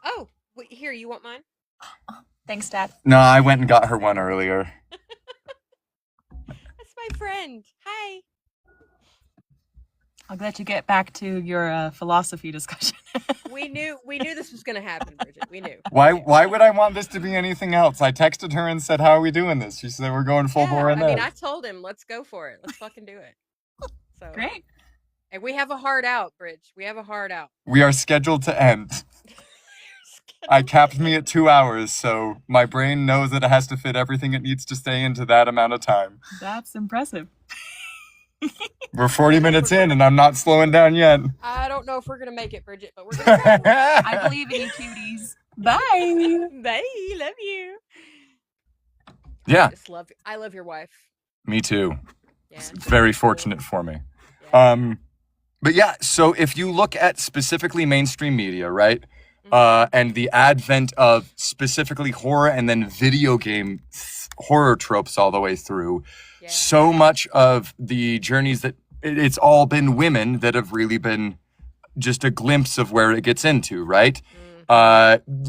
Oh, wait, here, you want mine? Thanks, Dad. No, I went and got her one earlier. That's my friend. Hi. I'll let you get back to your philosophy discussion. We knew this was gonna happen, Bridget. We knew. Why We knew. why would I want this to be anything else? I texted her and said, "How are we doing this?" She said, "We're going full bore Yeah, on I mean, this." I told him, let's go for it. Let's fucking do it. So, Great. and we have a hard out, Bridge. We have a hard out. We are scheduled to end. I Scheduled capped to me at end. 2 hours, so my brain knows that it has to fit everything it needs to stay into that amount of time. That's impressive. We're I 40 don't know if minutes we're in, and I'm not slowing down yet. I don't know if we're gonna make it, Bridget, but we're gonna try. I believe in you, cuties. Bye. Bye. Love you. Yeah, I love your wife. me too. Yeah. It's very she's cool. fortunate for me. Yeah. But yeah, so if you look at specifically mainstream media, right? Mhm. And the advent of specifically horror and then video game horror tropes all the way through, Yeah. so much of the journeys that it's all been women that have really been just a glimpse of where it gets into, right?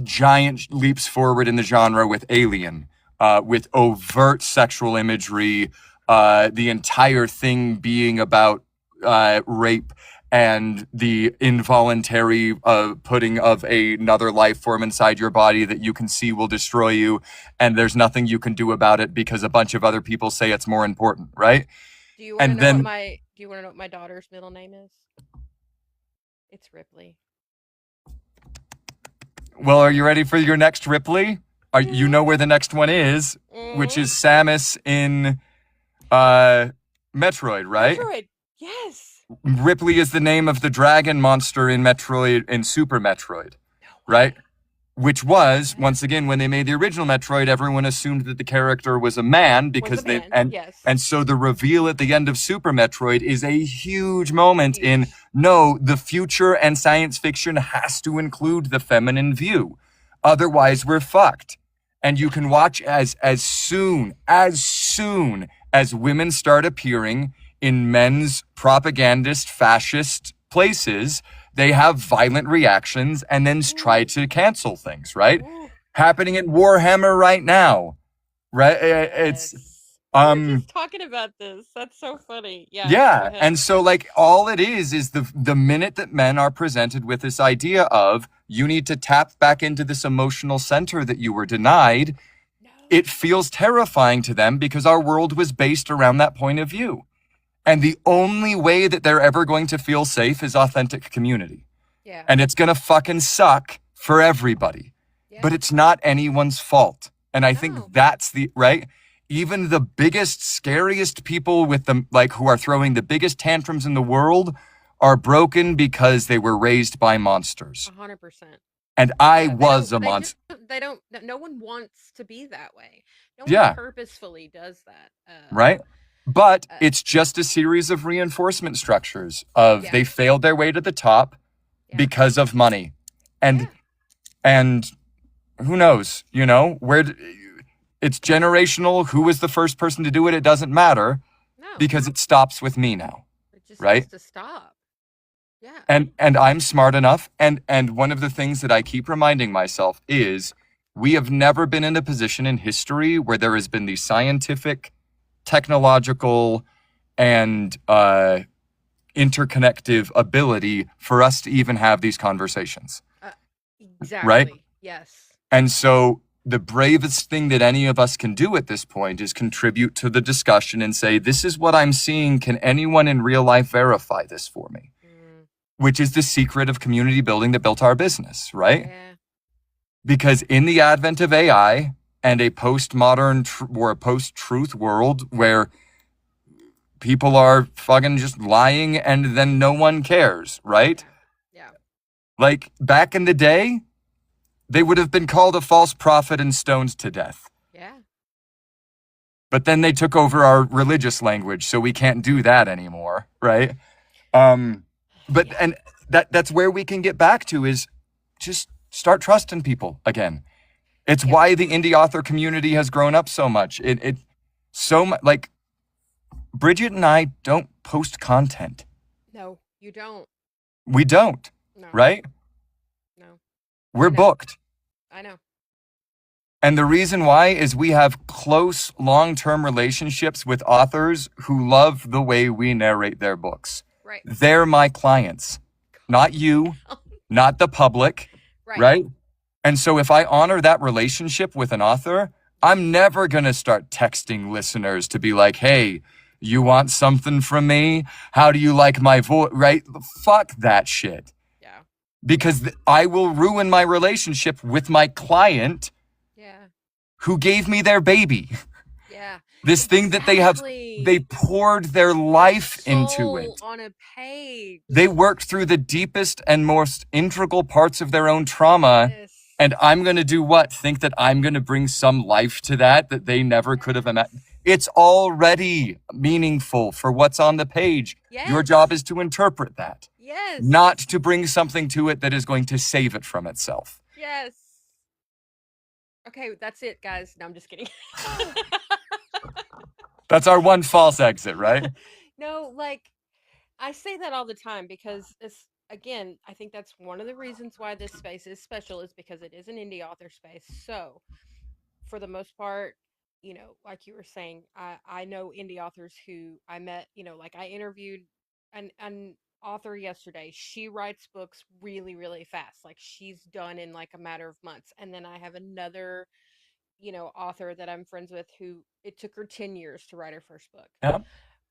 Giant leaps forward in the genre with Alien, with overt sexual imagery, the entire thing being about rape and the involuntary putting of another life form inside your body that you can see will destroy you, and there's nothing you can do about it because a bunch of other people say it's more important, right? Do you want to And know then, what my daughter's middle name is? It's Ripley. well, are you ready for your next Ripley? You know where the next one is, which Mm-hmm. is Samus in Metroid, right? Metroid. Yes. Ripley is the name of the dragon monster in Metroid, in Super Metroid, right? Which was, once again, when they made the original Metroid, everyone assumed that the character was a man because Was a man. Yes. and so the reveal at the end of Super Metroid is a huge moment in Huge. no, the future and science fiction has to include the feminine view. Otherwise, we're fucked. And you can watch as soon as women start appearing in men's propagandist fascist places, they have violent reactions and then try to cancel things, right? Ooh. Happening in Warhammer right now, right? It's Yes. We were just talking about this. That's so funny. Yeah. Go yeah, ahead. and so like all it is the minute that men are presented with this idea of you need to tap back into this emotional center that you were denied, No. it feels terrifying to them because our world was based around that point of view. And the only way that they're ever going to feel safe is authentic community. Yeah. And it's going to fucking suck for everybody. Yeah. But it's not anyone's fault. And I No. think that's the, right? Even the biggest, scariest people with them, like who are throwing the biggest tantrums in the world are broken because they were raised by monsters. 100%. And I was a monster. No one wants to be that way. No Yeah. one purposefully does that. Right? But it's just a series of reinforcement structures of Yeah. they failed their way to the top Yeah. because of money. And who knows, you know, it's generational. Who was the first person to do it? It doesn't matter No. because it stops with me now. It just right? needs to stop. Yeah. And I'm smart enough. And one of the things that I keep reminding myself is we have never been in a position in history where there has been the scientific, technological, and interconnective ability for us to even have these conversations. Exactly. Right? Yes. And so the bravest thing that any of us can do at this point is contribute to the discussion and say, this is what I'm seeing. Can anyone in real life verify this for me? Which is the secret of community building that built our business, right? Yeah. Because in the advent of AI and a postmodern or a post-truth world where people are fucking just lying and then no one cares, right? Yeah. Like back in the day, they would have been called a false prophet and stoned to death. Yeah. But then they took over our religious language, so we can't do that anymore, right? And that's where we can get back to is just start trusting people again. It's why the indie author community has grown up so much. So much, like Bridget and I don't post content. No, you don't. We don't, No. right? No. We're booked. I know. And the reason why is we have close, long-term relationships with authors who love the way we narrate their books. Right. They're my clients, not you, not the public, right? And so if I honor that relationship with an author, I'm never going to start texting listeners to be like, hey, you want something from me? How do you like my voice? Right? Fuck that shit. Yeah. Because I will ruin my relationship with my client who gave me their baby. Yeah. This thing that they poured their life into it. On a page. They worked through the deepest and most integral parts of their own trauma. Yes. And I'm going to do what? Think that I'm going to bring some life to that they never could have imagined. It's already meaningful for what's on the page. Yes. Your job is to interpret that. Yes. Not to bring something to it that is going to save it from itself. Yes. Okay, that's it, guys. No, I'm just kidding. That's our one false exit, right? No, like, I say that all the time because it's, again, I think that's one of the reasons why this space is special is because it is an indie author space. So, for the most part, you know, like you were saying, I know indie authors who I met, you know, like I interviewed an author yesterday. She writes books really, really fast. Like she's done in like a matter of months. And then I have another, you know, author that I'm friends with who it took her 10 years to write her first book. Yeah.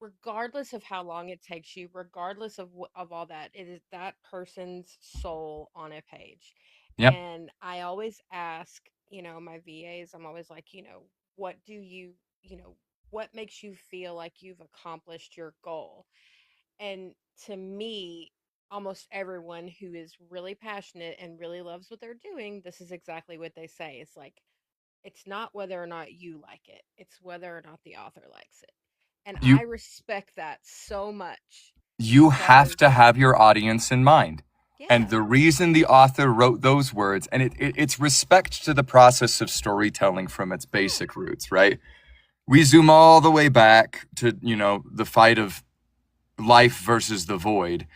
Regardless of how long it takes you, regardless of all that, it is that person's soul on a page. Yep. And I always ask, you know, my VAs, I'm always like, you know, what do you know, what makes you feel like you've accomplished your goal? And to me, almost everyone who is really passionate and really loves what they're doing, this is exactly what they say. It's like, it's not whether or not you like it, it's whether or not the author likes it. And I respect that so much. You have to have your audience in mind. Yeah. And the reason the author wrote those words, and it's respect to the process of storytelling from its basic roots, right? We zoom all the way back to, you know, the fight of life versus the void.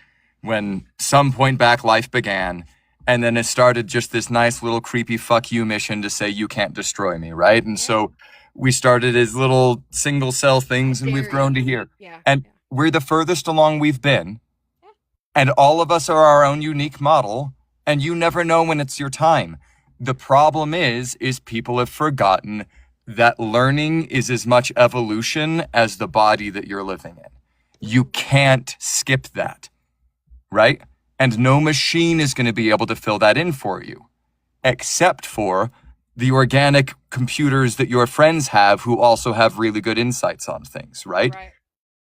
When some point back life began, and then it started just this nice little creepy fuck you mission to say you can't destroy me, right? And so we started as little single cell things and we've grown to here. And we're the furthest along we've been. And all of us are our own unique model, and you never know when it's your time. The problem is people have forgotten that learning is as much evolution as the body that you're living in. You can't skip that, right? And no machine is going to be able to fill that in for you, except for the organic computers that your friends have who also have really good insights on things, right? Right.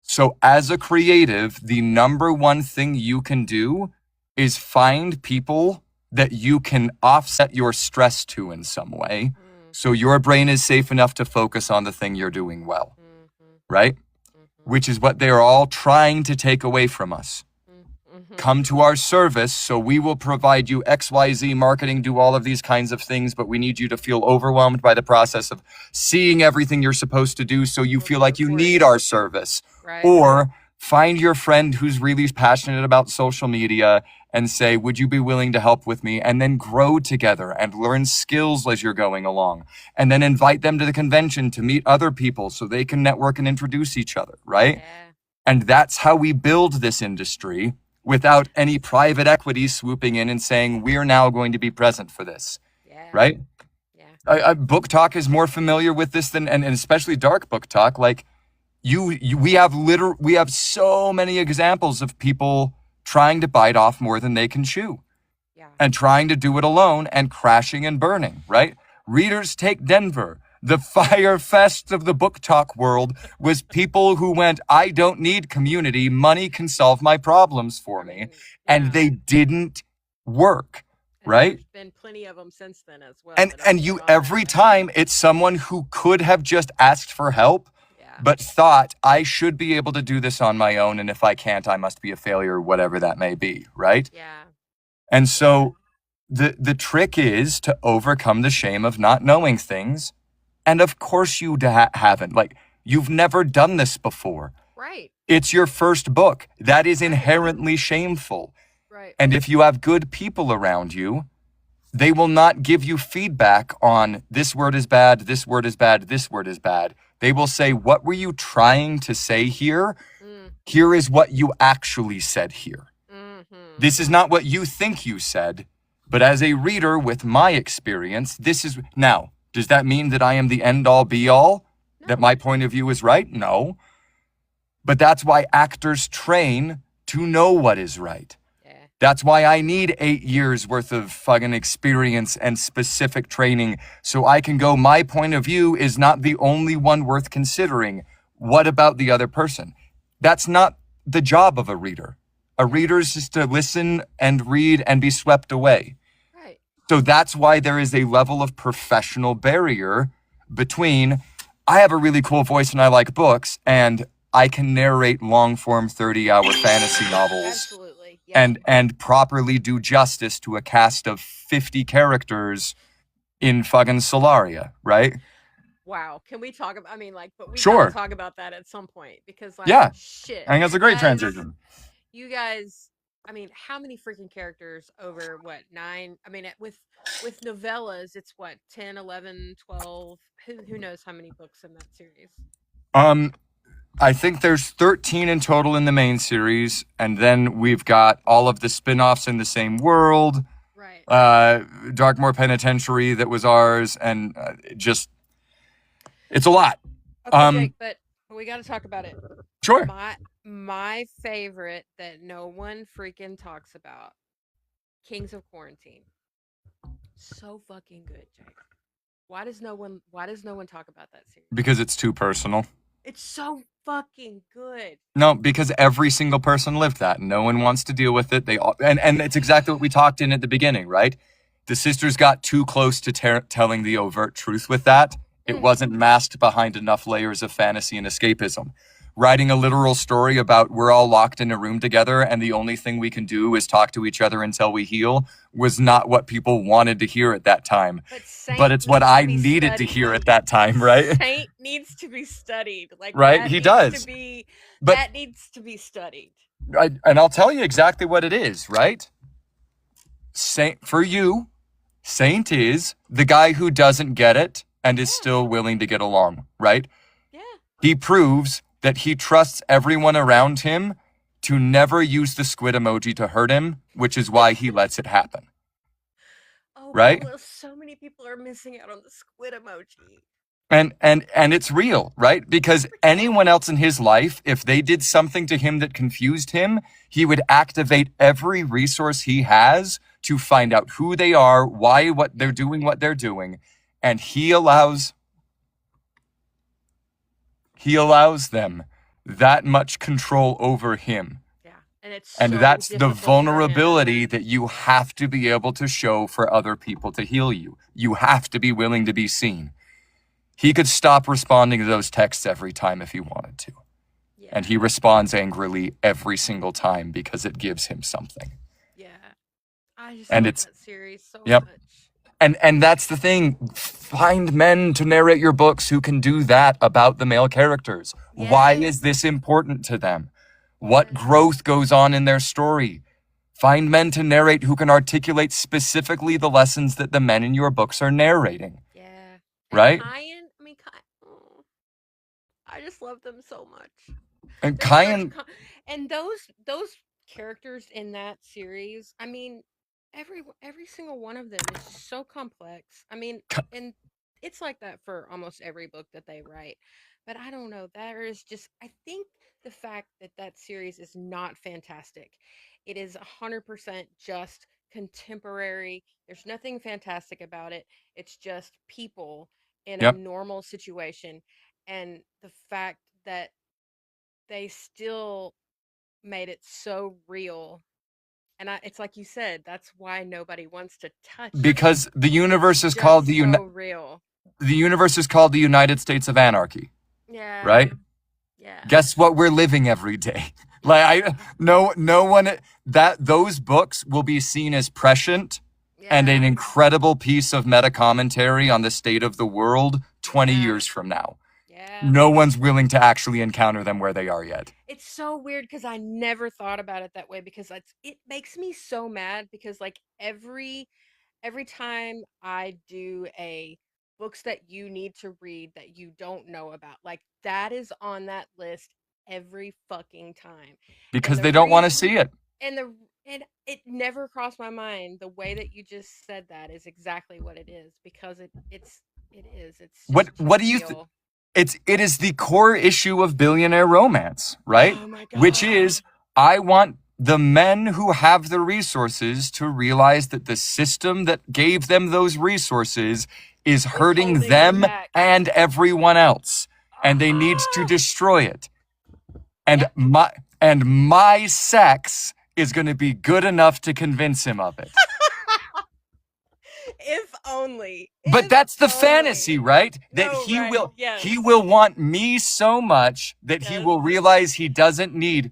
So as a creative, the number one thing you can do is find people that you can offset your stress to in some way, so your brain is safe enough to focus on the thing you're doing well, right? Which is what they're all trying to take away from us. Come to our service, so we will provide you XYZ marketing, do all of these kinds of things, but we need you to feel overwhelmed by the process of seeing everything you're supposed to do, so you feel like you need our service. Right. Or find your friend who's really passionate about social media and say, would you be willing to help with me? And then grow together and learn skills as you're going along. And then invite them to the convention to meet other people so they can network and introduce each other, right? Yeah. And that's how we build this industry without any private equity swooping in and saying, we're now going to be present for this, Yeah. right? Yeah. Book Talk is more familiar with this than, and especially Dark Book Talk. Like we have so many examples of people trying to bite off more than they can chew. Yeah. And trying to do it alone and crashing and burning, right? Readers Take Denver. The Fire Fest of the Book Talk world was people who went, I don't need community. Money can solve my problems for me. And they didn't work, right? There's been plenty of them since then as well. And you, every time, it's someone who could have just asked for help, Yeah. but thought, I should be able to do this on my own. And if I can't, I must be a failure, whatever that may be, right? Yeah. And so the trick is to overcome the shame of not knowing things. And of course you haven't. Like, you've never done this before. Right. It's your first book. That is inherently shameful. Right. And if you have good people around you, they will not give you feedback on this word is bad, this word is bad, this word is bad. They will say, what were you trying to say here? Here is what you actually said here. This is not what you think you said, but as a reader with my experience, this is... Now, does that mean that I am the end-all be-all? No. That my point of view is right? No. But that's why actors train to know what is right. Yeah. That's why I need 8 years worth of fucking experience and specific training so I can go, my point of view is not the only one worth considering. What about the other person? That's not the job of a reader. A reader is just to listen and read and be swept away. Right. So that's why there is a level of professional barrier between, I have a really cool voice and I like books, and I can narrate long-form 30-hour fantasy novels. Absolutely. Yeah. And properly do justice to a cast of 50 characters in fucking Solaria, right? Wow. Can we talk about, but we Sure. gotta talk about that at some point because Yeah. shit. I think that's a great Guys, transition. You guys, how many freaking characters over what, 9? With novellas, it's what, 10, 11, 12, who knows how many books in that series? I think there's 13 in total in the main series, and then we've got all of the spin-offs in the same world. Right. Darkmoor Penitentiary that was ours, and it's a lot. Okay, Jake, but we got to talk about it. Sure. My favorite that no one freaking talks about, Kings of Quarantine. So fucking good, Jake. Why does no one talk about that series? Because it's too personal. It's so fucking good. No, because every single person lived that. No one wants to deal with it. They all, and it's exactly what we talked in at the beginning, right? The sisters got too close to telling the overt truth with that. It wasn't masked behind enough layers of fantasy and escapism. Writing a literal story about we're all locked in a room together and the only thing we can do is talk to each other until we heal was not what people wanted to hear at that time. But it's what I needed to hear at that time, right? Saint needs to be studied. Right, he does. That needs to be studied. And I'll tell you exactly what it is, right? For you, Saint is the guy who doesn't get it and is still willing to get along, right? Yeah. He proves that he trusts everyone around him to never use the squid emoji to hurt him, which is why he lets it happen. Oh, right? Well, so many people are missing out on the squid emoji. And it's real, right? Because anyone else in his life, if they did something to him that confused him, he would activate every resource he has to find out who they are, why, what they're doing, and he allows them that much control over him. Yeah. And it's And so that's the difficult for him. vulnerability that you have to be able to show for other people to heal you. You have to be willing to be seen. He could stop responding to those texts every time if he wanted to. Yeah. And he responds angrily every single time because it gives him something. Yeah. I just And love it's- that series so Yep. much. And that's the thing. Find men to narrate your books who can do that about the male characters. Why Yes. is this important to them? What Yes. growth goes on in their story? Find men to narrate who can articulate specifically the lessons that the men in your books are narrating. Yeah. And Right? I just love them so much. And They're Kyan, such and those characters in that series, I mean, every single one of them is so complex. I mean, and it's like that for almost every book that they write. But I don't know, there is just, I think the fact that that series is not fantastic. It is 100% just contemporary. There's nothing fantastic about it. It's just people in a yep. normal situation, and the fact that they still made it so real. And it's like you said, that's why nobody wants to touch it. Because the universe is Just called so real. the universe is called the United States of Anarchy, Yeah. right? Yeah. Guess what we're living every day. Like no one that those books will be seen as prescient and an incredible piece of meta commentary on the state of the world 20 years from now. Yeah. No one's willing to actually encounter them where they are yet. It's so weird because I never thought about it that way, because it makes me so mad, because like every time I do a books that you need to read that you don't know about, like that is on that list every fucking time. Because they don't want to see it. And it never crossed my mind. The way that you just said that is exactly what it is, because it's just what do you it is the core issue of billionaire romance, right? Oh my God. Which is, I want the men who have the resources to realize that the system that gave them those resources is hurting them and everyone else, and they need to destroy it. And my sex is going to be good enough to convince him of it. If only. But that's the fantasy, right? That he will want me so much that he will realize he doesn't need,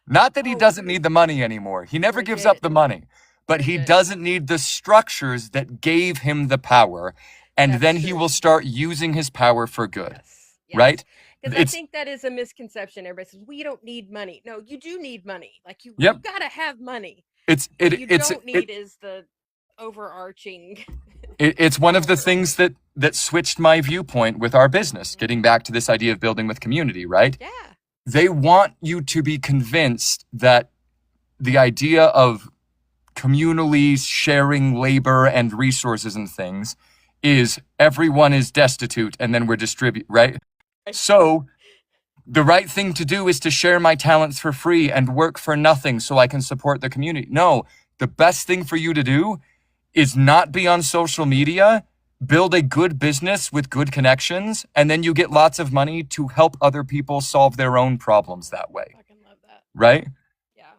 not that he doesn't need the money anymore. He never gives up the money, but he doesn't need the structures that gave him the power. And then he will start using his power for good, right? Because I think that is a misconception. Everybody says, we don't need money. No, you do need money. Like you gotta have money. What you don't need is the overarching. It's one of the things that switched my viewpoint with our business, getting back to this idea of building with community, right? Yeah. They want you to be convinced that the idea of communally sharing labor and resources and things is everyone is destitute and then we're right? So the right thing to do is to share my talents for free and work for nothing so I can support the community. No, the best thing for you to do is not be on social media, build a good business with good connections, and then you get lots of money to help other people solve their own problems that way. I can love that. Right? Yeah.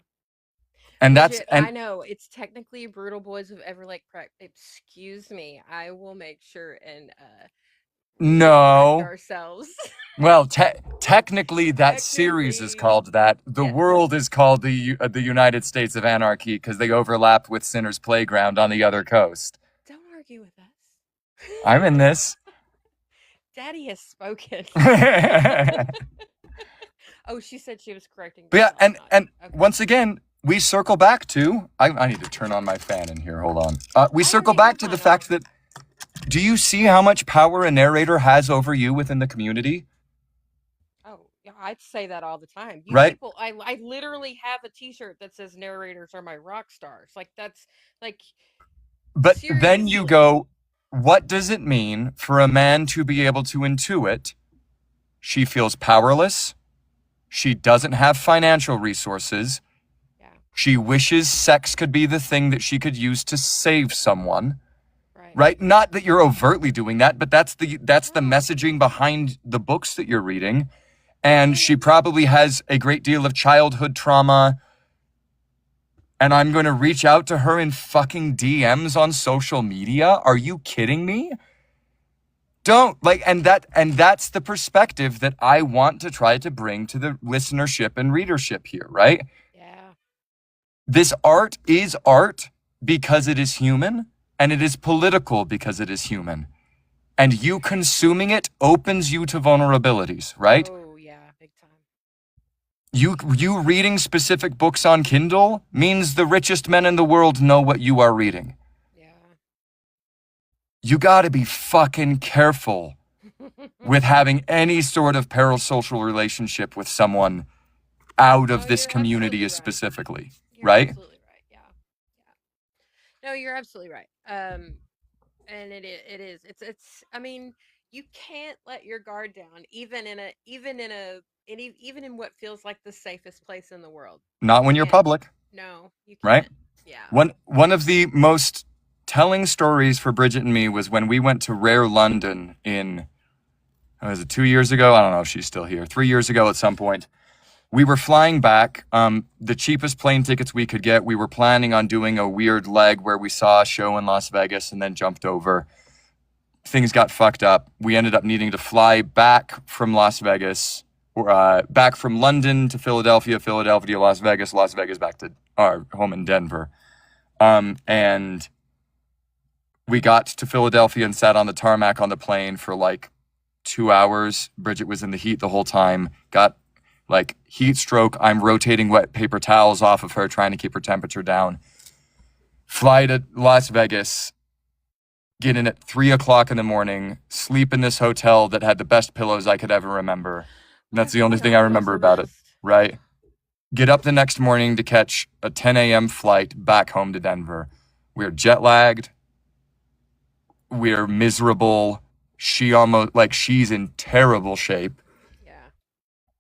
And I know it's technically Brutal Boys of Everlake Prep. Excuse me. I will make sure and no ourselves. Well, technically that series is called that. The world is called the United States of Anarchy because they overlap with Sinner's Playground on the other coast. Don't argue with us. I'm in this. Daddy has spoken. Oh, she said she was correcting. But yeah, and once again, we circle back to, I need to turn on my fan in here. Hold on. We circle back to the fact that, do you see how much power a narrator has over you within the community? Oh, yeah, I'd say that all the time. Right? People, I literally have a T-shirt that says "Narrators are my rock stars." Like that's like. But seriously. then you go, what does it mean for a man to be able to intuit she feels powerless, she doesn't have financial resources, Yeah. she wishes sex could be the thing that she could use to save someone, Right. right? Not that you're overtly doing that, but that's the No. messaging behind the books that you're reading. And she probably has a great deal of childhood trauma. And I'm going to reach out to her in fucking DMs on social media? Are you kidding me? Don't and that's the perspective that I want to try to bring to the listenership and readership here, right? Yeah. This art is art because it is human, and it is political because it is human. And you consuming it opens you to vulnerabilities, right? Oh, yeah, big time. You reading specific books on Kindle means the richest men in the world know what you are reading. Yeah. You gotta be fucking careful with having any sort of parasocial relationship with someone out of this You're community absolutely right. specifically, You're right? absolutely right. Yeah. Yeah. No, you're absolutely right. And it is. It's. I mean, you can't let your guard down, even in what feels like the safest place in the world. Not You when you're can't. public, No, you right? can't. Yeah. One of the most telling stories for Bridget and me was when we went to Rare London in, was it 2 years ago? I don't know if she's still here. 3 years ago at some point. We were flying back, the cheapest plane tickets we could get. We were planning on doing a weird leg where we saw a show in Las Vegas and then jumped over. Things got fucked up. We ended up needing to fly back from Las Vegas, or back from London to Philadelphia, Philadelphia to Las Vegas, Las Vegas back to our home in Denver. And we got to Philadelphia and sat on the tarmac on the plane for like 2 hours. Bridget was in the heat the whole time. Got like heat stroke. I'm rotating wet paper towels off of her, trying to keep her temperature down. Fly to Las Vegas. Get in at 3 o'clock in the morning. Sleep in this hotel that had the best pillows I could ever remember. And that's the only thing I remember about it, right? Get up the next morning to catch a 10 a.m. flight back home to Denver. We're jet lagged. We're miserable. She's in terrible shape. Yeah.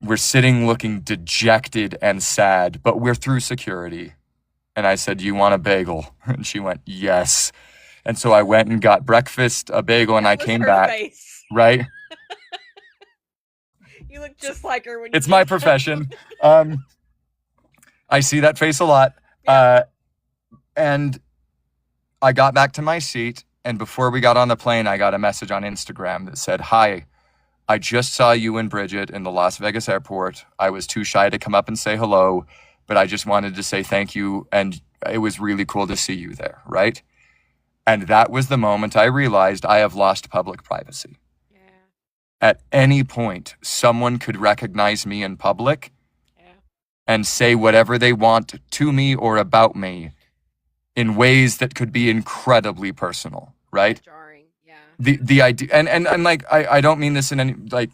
We're sitting looking dejected and sad, but we're through security. And I said, "You want a bagel?" And she went, "Yes." And so I went and got breakfast, a bagel, and I came back. Face. Right? You look just like her when It's you my did that. profession. I see that face a lot. Yeah. And I got back to my seat, and before we got on the plane, I got a message on Instagram that said, "Hi, I just saw you and Bridget in the Las Vegas airport. I was too shy to come up and say hello, but I just wanted to say thank you, and it was really cool to see you there," right? And that was the moment I realized I have lost public privacy. Yeah. At any point, someone could recognize me in public and say whatever they want to me or about me in ways that could be incredibly personal, right? Jarring. Yeah. The idea, and like, I don't mean this in any, like,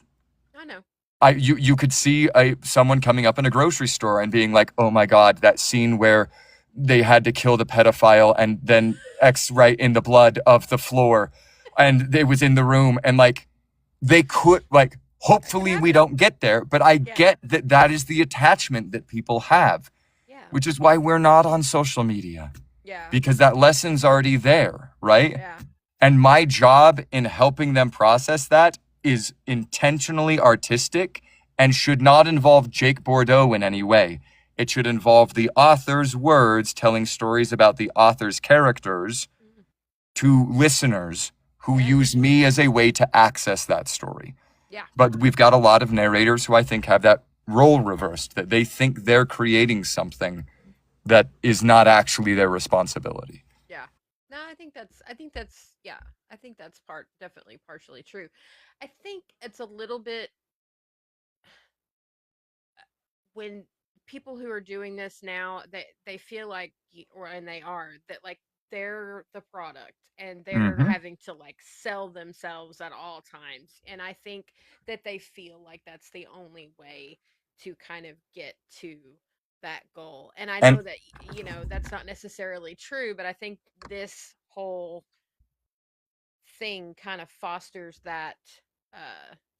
I know. You could see someone coming up in a grocery store and being like, "Oh my God, that scene where they had to kill the pedophile and then X right in the blood of the floor, and it was in the room," and like, they could, like, hopefully we don't get there, but I get that that is the attachment that people have, which is why we're not on social media. Yeah. Because that lesson's already there, right? Yeah. And my job in helping them process that is intentionally artistic and should not involve Jake Bordeaux in any way. It should involve the author's words telling stories about the author's characters to listeners who use me as a way to access that story. Yeah. But we've got a lot of narrators who I think have that role reversed, that they think they're creating something that is not actually their responsibility. Yeah. No, I think that's yeah. I think that's definitely partially true. I think it's a little bit when people who are doing this now, they feel like and they are that, like, they're the product and they're having to like sell themselves at all times, and I think that they feel like that's the only way to kind of get to that goal. And I know that that's not necessarily true, but I think this whole thing kind of fosters that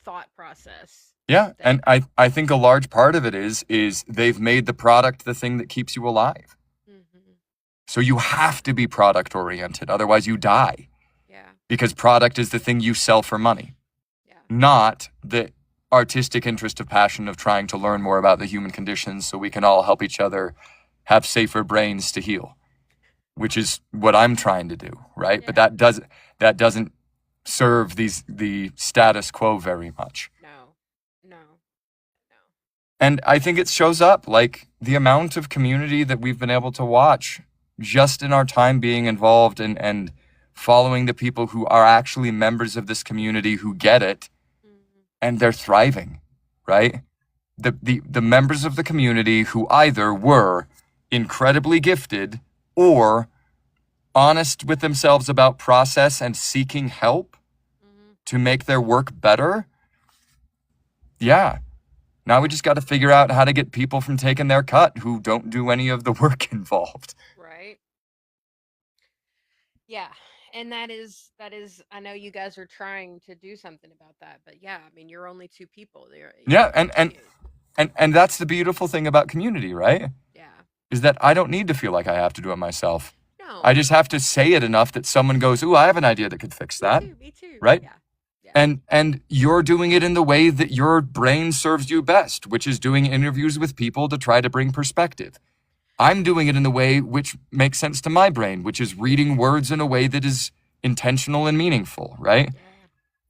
thought process. Yeah, That and I think a large part of it is they've made the product the thing that keeps you alive. mm-hmm. So you have to be product oriented, otherwise you die. Yeah, Because product is the thing you sell for money, yeah, not the artistic interest of passion of trying to learn more about the human conditions so we can all help each other have safer brains to heal, which is what I'm trying to do, right? But yeah. that doesn't serve the status quo very much. No, no, no. And I think it shows up, like the amount of community that we've been able to watch just in our time being involved and following the people who are actually members of this community who get it Mm-hmm. and they're thriving, right? The members of the community who either were incredibly gifted or honest with themselves about process and seeking help Mm-hmm. to make their work better. Yeah. Now we just got to figure out how to get people from taking their cut who don't do any of the work involved. Right. Yeah. And that is I know you guys are trying to do something about that, but yeah, I mean, you're only two people there. Yeah, and that's the beautiful thing about community, right? Yeah. Is that I don't need to feel like I have to do it myself. I No. just have to say it enough that someone goes, "Ooh, I have an idea that could fix that." Me too. Right? Yeah. Yeah. And you're doing it in the way that your brain serves you best, which is doing interviews with people to try to bring perspective. I'm doing it in the way which makes sense to my brain, which is reading words in a way that is intentional and meaningful, right? Yeah.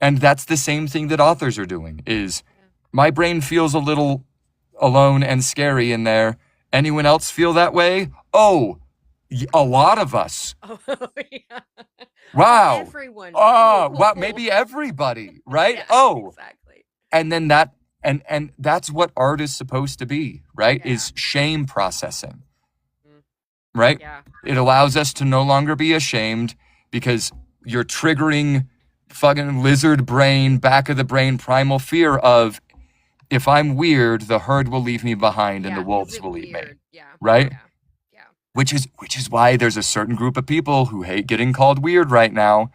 And that's the same thing that authors are doing is Yeah. my brain feels a little alone and scary in there. Anyone else feel that way? Oh, a lot of us. Oh, yeah. Wow. Everyone. Oh, wow, maybe everybody, right? Yeah, Oh, exactly. and then that and that's what art is supposed to be, right? Yeah. Is shame processing. Mm. Right? Yeah. It allows us to no longer be ashamed because you're triggering fucking lizard brain, back of the brain primal fear of if I'm weird, the herd will leave me behind and Yeah. the wolves Is it will eat me. weird? Yeah. Right? Yeah. Yeah. Which is why there's a certain group of people who hate getting called weird right now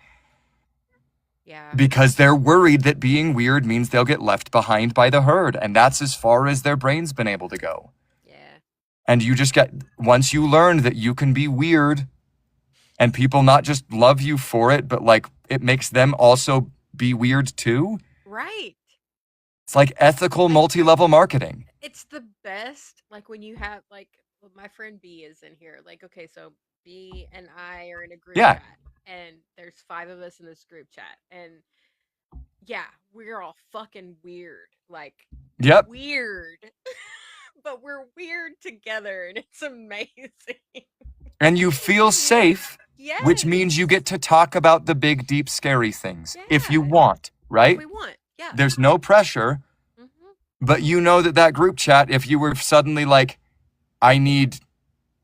Yeah. because they're worried that being weird means they'll get left behind by the herd, and that's as far as their brain's been able to go. Yeah. And you just get, once you learn that you can be weird and people not just love you for it, but like it makes them also be weird too. Right. It's like ethical multi-level marketing. It's the best. Like when you have like well, my friend B is in here. Like, okay, so B and I are in a group Yeah. chat and there's 5 of us in this group chat. And yeah, we're all fucking weird. Like Yep. weird. But we're weird together and it's amazing. And you feel safe, Yes. which means you get to talk about the big, deep, scary things if you Yeah. want, right? We want. Yeah. There's no pressure, Mm-hmm. but you know that group chat, if you were suddenly like, I need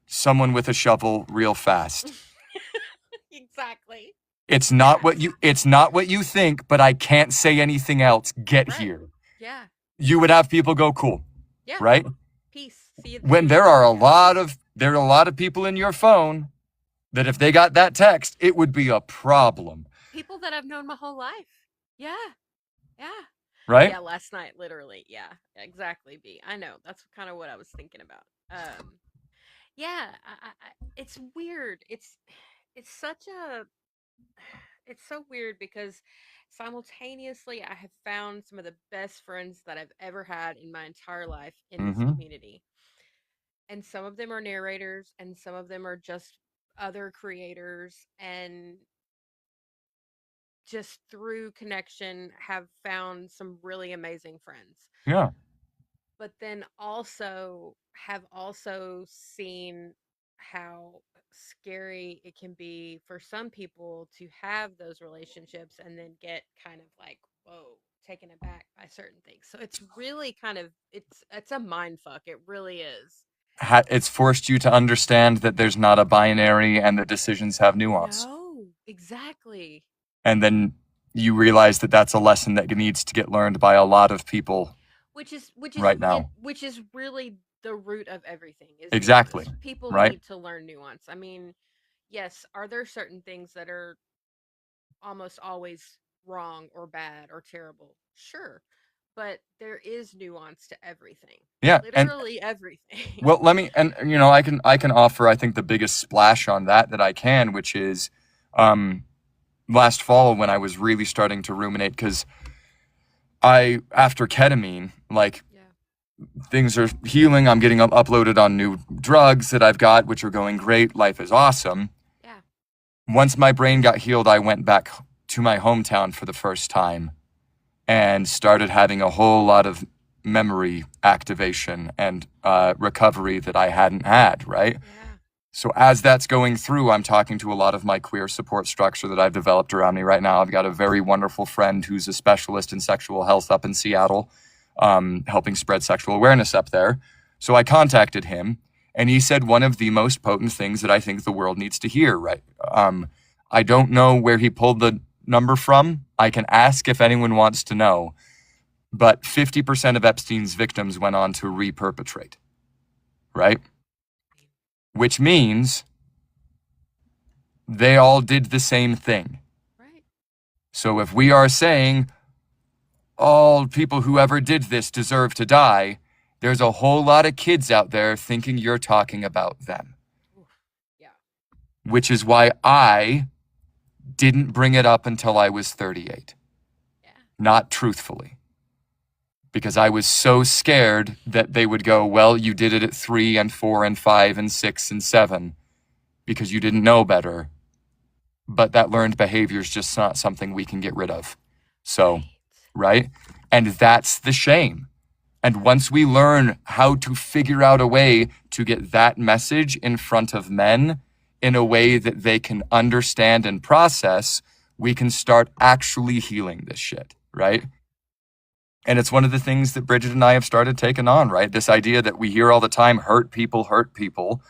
someone with a shovel real fast. Exactly. It's not what you think, but I can't say anything else. Get Right. here. Yeah. You would have people go, cool. Yeah. Right? Peace. See you When there are a lot of people in your phone that if they got that text, it would be a problem. people that I've known my whole life. Yeah. Yeah. Right? Yeah, last night, literally. Yeah, exactly. B. I know. That's kind of what I was thinking about. Yeah, it's weird. It's such a, it's so weird because simultaneously I have found some of the best friends that I've ever had in my entire life in this Mm-hmm. community, and some of them are narrators, and some of them are just other creators, and just through connection have found some really amazing friends, Yeah. but then also have also seen how scary it can be for some people to have those relationships and then get kind of like whoa, taken aback by certain things. So it's really kind of it's a mind fuck. It really is. It's forced you to understand that there's not a binary and that decisions have nuance. No, exactly. And then you realize that that's a lesson that needs to get learned by a lot of people which is right now. which is really the root of everything is Exactly. nuance. People Right? need to learn nuance. I mean, yes, are there certain things that are almost always wrong or bad or terrible. Sure. But there is nuance to everything. Yeah, and Literally everything. well, let me, and you know, I can offer, I think, the biggest splash on that I can, which is, um, last fall when I was really starting to ruminate, because after ketamine, like, Yeah. things are healing. I'm getting uploaded on new drugs that I've got, which are going great. Life is awesome. Yeah. Once my brain got healed, I went back to my hometown for the first time and started having a whole lot of memory activation and recovery that I hadn't had, right? Yeah. So as that's going through, I'm talking to a lot of my queer support structure that I've developed around me right now. I've got a very wonderful friend who's a specialist in sexual health up in Seattle, helping spread sexual awareness up there. So I contacted him, and he said one of the most potent things that I think the world needs to hear, right? I don't know where he pulled the number from. I can ask if anyone wants to know. But 50% of Epstein's victims went on to reperpetrate, right? Which means they all did the same thing. Right. So if we are saying all people who ever did this deserve to die, there's a whole lot of kids out there thinking you're talking about them. Oof. Yeah. Which is why I didn't bring it up until I was 38. Yeah. Not truthfully. Because I was so scared that they would go, well, you did it at 3 and 4 and 5 and 6 and 7 because you didn't know better. But that learned behavior is just not something we can get rid of. So, right? And that's the shame. And once we learn how to figure out a way to get that message in front of men in a way that they can understand and process, we can start actually healing this shit, right? And it's one of the things that Bridget and I have started taking on, right? This idea that we hear all the time, hurt people, hurt people.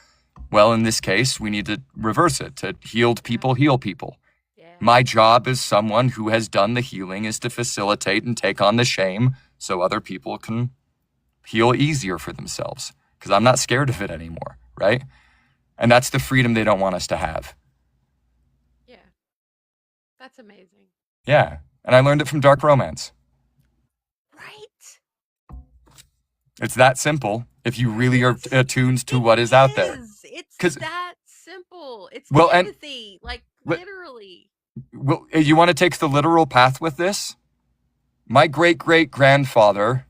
Well, in this case, we need to reverse it, to healed people, heal people. Yeah. My job as someone who has done the healing is to facilitate and take on the shame so other people can heal easier for themselves. Because I'm not scared of it anymore, right? And that's the freedom they don't want us to have. Yeah. That's amazing. Yeah. And I learned it from dark romance. Right? It's that simple if you really are attuned to what is out there. It's that simple. It's well, and empathy, like literally. Well, you want to take the literal path with this? My great-great-grandfather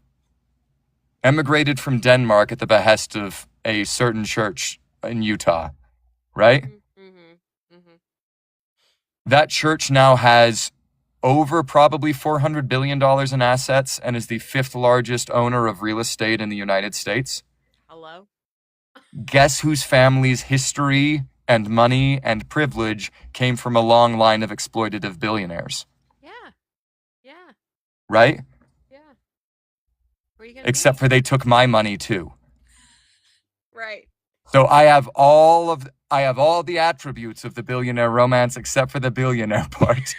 emigrated from Denmark at the behest of a certain church in Utah, right? Mm-hmm. Mm-hmm. That church now has over probably $400 billion in assets and is the 5th largest owner of real estate in the United States. Hello? Guess whose family's history and money and privilege came from a long line of exploitative billionaires? Yeah. Yeah. Right? Yeah. What are you gonna Except do? for they took my money too. Right. So I have all the attributes of the billionaire romance except for the billionaire part.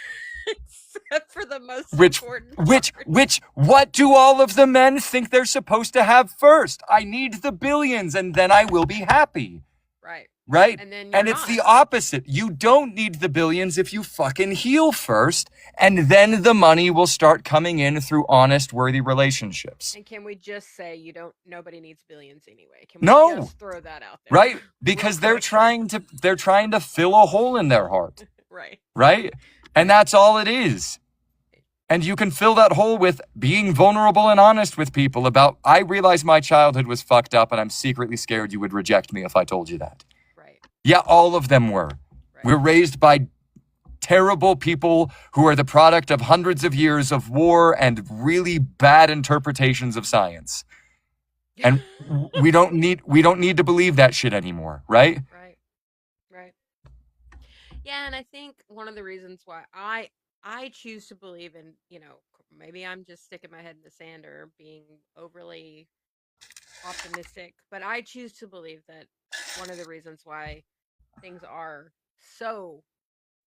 Except for the most important part. What do all of the men think they're supposed to have first? I need the billions and then I will be happy. Right. Right? And then it's the opposite. You don't need the billions if you fucking heal first, and then the money will start coming in through honest, worthy relationships. And can we just say nobody needs billions anyway? Can we just throw that out there? Right? Because they're trying to fill a hole in their heart. Right. Right? And that's all it is. And you can fill that hole with being vulnerable and honest with people about, I realize my childhood was fucked up and I'm secretly scared you would reject me if I told you that. Right. Yeah, all of them were. Right. We're raised by terrible people who are the product of hundreds of years of war and really bad interpretations of science. And we don't need to believe that shit anymore, right? Right. Right. Yeah, and I think one of the reasons why I choose to believe in, maybe I'm just sticking my head in the sand or being overly optimistic, but I choose to believe that one of the reasons why things are so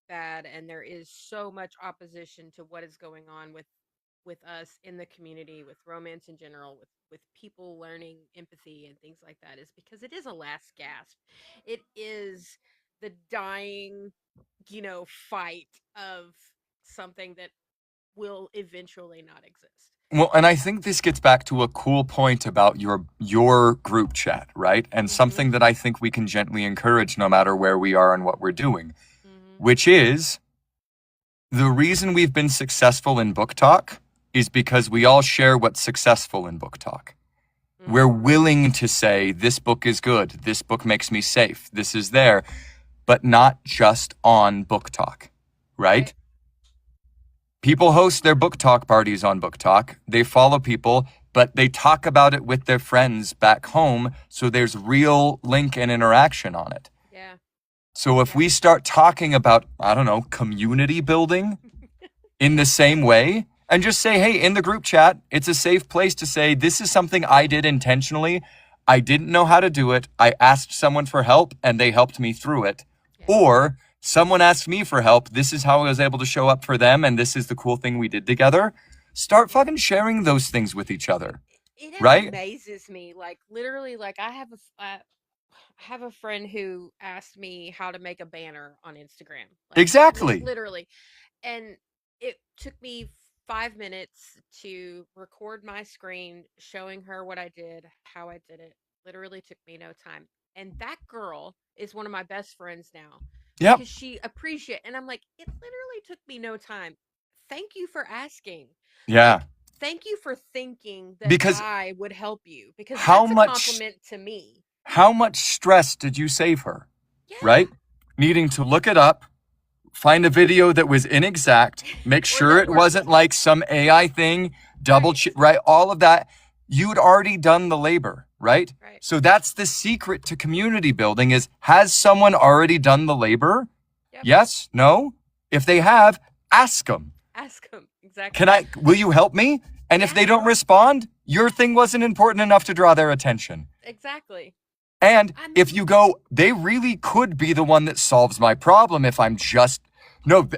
bad and there is so much opposition to what is going on with us in the community, with romance in general, with people learning empathy and things like that, is because it is a last gasp. It is the dying, fight of something that will eventually not exist. Well, and I think this gets back to a cool point about your group chat, right? And something that I think we can gently encourage no matter where we are and what we're doing, which is the reason we've been successful in book talk is because we all share what's successful in book talk. We're willing to say, this book is good, this book makes me safe, this is there, but not just on book talk, right? People host their book talk parties on book talk. They follow people, but they talk about it with their friends back home, so there's real link and interaction on it. Yeah. So if we start talking about, I don't know, community building in the same way, and just say, hey, in the group chat, it's a safe place to say, this is something I did intentionally. I didn't know how to do it. I asked someone for help and they helped me through it. Yeah. Or someone asked me for help. This is how I was able to show up for them. And this is the cool thing we did together. Start fucking sharing those things with each other. It right? amazes me. Like, literally, like, I have a friend who asked me how to make a banner on Instagram. Like, Exactly. Literally. And it took me 5 minutes to record my screen showing her what I did, how I did it. Literally took me no time. And that girl is one of my best friends now. Yep. Because she appreciates, and I'm like, it literally took me no time. Thank you for asking. Yeah. Like, thank you for thinking that Because I would help you. Because how that's a much compliment to me. How much stress did you save her? Yeah. Right? Needing to look it up, find a video that was inexact, make sure it wasn't like some AI thing, right? All of that. You'd already done the labor, right? So that's the secret to community building is, has someone already done the labor? Yep. Yes? No? If they have, ask them. Ask them. Exactly. Will you help me? And if they don't respond, your thing wasn't important enough to draw their attention. Exactly. And if you go, they really could be the one that solves my problem if I'm just, no,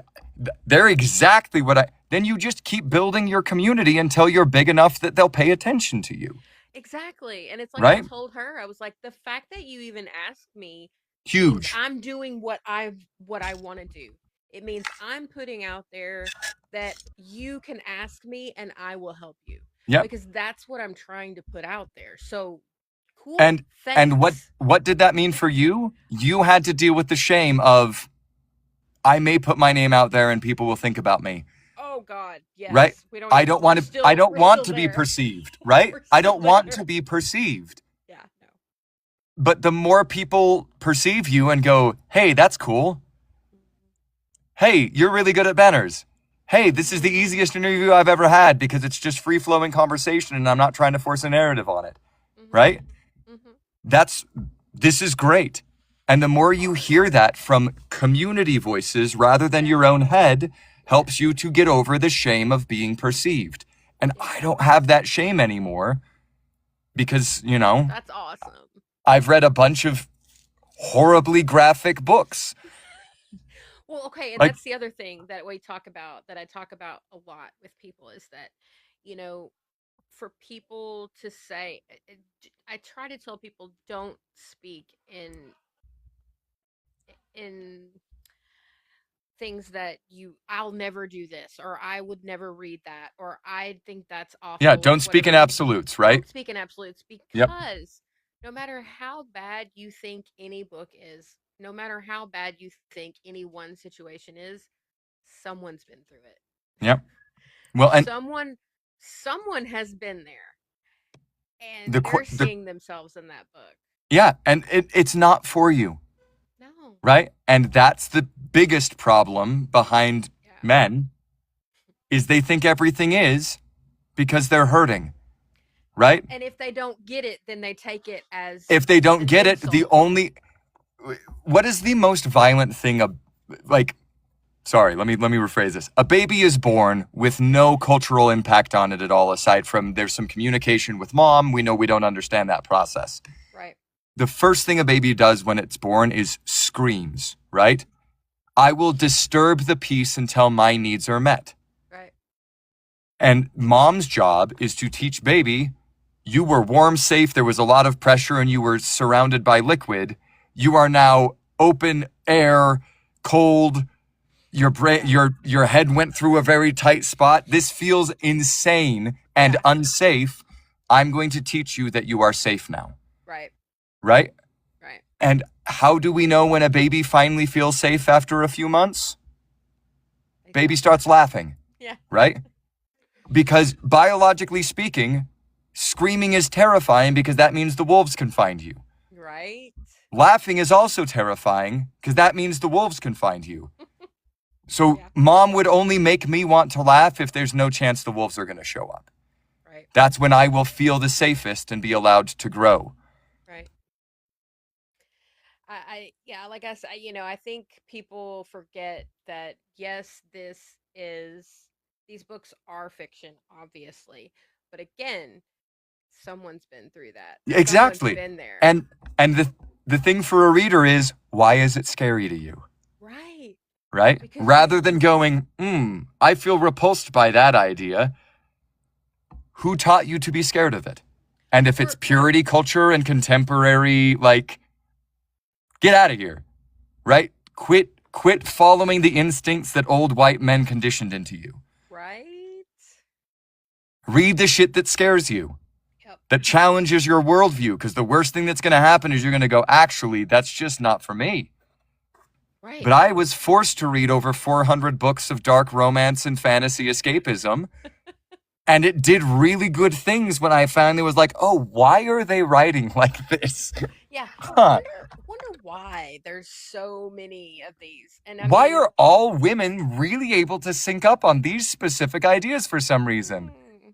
they're exactly what then you just keep building your community until you're big enough that they'll pay attention to you. Exactly. And it's like, right? I told her, I was like, the fact that you even asked me, huge. I'm doing what I want to do. It means I'm putting out there that you can ask me and I will help you. Yeah. Because that's what I'm trying to put out there. So cool. And thanks. what did that mean for you? You had to deal with the shame of, I may put my name out there and people will think about me. Oh God, yes. Right? I don't want to be perceived, right? I don't want to be perceived. Yeah, no. But the more people perceive you and go, hey, that's cool. Hey, you're really good at banners. Hey, this is the easiest interview I've ever had because it's just free-flowing conversation and I'm not trying to force a narrative on it. Right? This is great. And the more you hear that from community voices rather than your own head helps you to get over the shame of being perceived. And I don't have that shame anymore because, that's awesome. I've read a bunch of horribly graphic books. Well, okay, and that's the other thing that I talk about a lot with people is that, for people to say, I try to tell people, don't speak in things that I'll never do this, or I would never read that, or I think that's awful. Yeah, don't speak in absolutes, right? Don't speak in absolutes because no matter how bad you think any book is, no matter how bad you think any one situation is, someone's been through it. Yep. Well, and someone has been there, and they're seeing themselves in that book. Yeah, and it's not for you. No. Right? And that's the biggest problem behind men is they think everything is because they're hurting. Right? And if they don't get it, then they take it as if they don't get it, what is the most violent thing sorry, let me rephrase this. A baby is born with no cultural impact on it at all, aside from there's some communication with mom. We know we don't understand that process. Right. The first thing a baby does when it's born is screams, right? I will disturb the peace until my needs are met. Right. And mom's job is to teach baby, you were warm, safe, there was a lot of pressure, and you were surrounded by liquid. You are now open air, cold, Your brain, your head went through a very tight spot. This feels insane and unsafe. I'm going to teach you that you are safe now. Right. Right? Right. And how do we know when a baby finally feels safe after a few months? Baby starts laughing. Yeah. Right? Because biologically speaking, screaming is terrifying because that means the wolves can find you. Right. Laughing is also terrifying because that means the wolves can find you. So mom would only make me want to laugh if there's no chance the wolves are going to show up. Right. That's when I will feel the safest and be allowed to grow. Right. Like I said, I think people forget that, yes, these books are fiction, obviously. But again, someone's been through that. Someone's Exactly. been there. And the thing for a reader is, why is it scary to you? Right. Right? Because rather than going, I feel repulsed by that idea. Who taught you to be scared of it? And if it's purity culture and contemporary, like, get out of here, right? Quit following the instincts that old white men conditioned into you. Right. Read the shit that scares you, that challenges your worldview, because the worst thing that's going to happen is you're going to go, actually, that's just not for me. Right. But I was forced to read over 400 books of dark romance and fantasy escapism. And it did really good things when I finally was like, oh, why are they writing like this? Yeah. I wonder why there's so many of these. And why are all women really able to sync up on these specific ideas for some reason?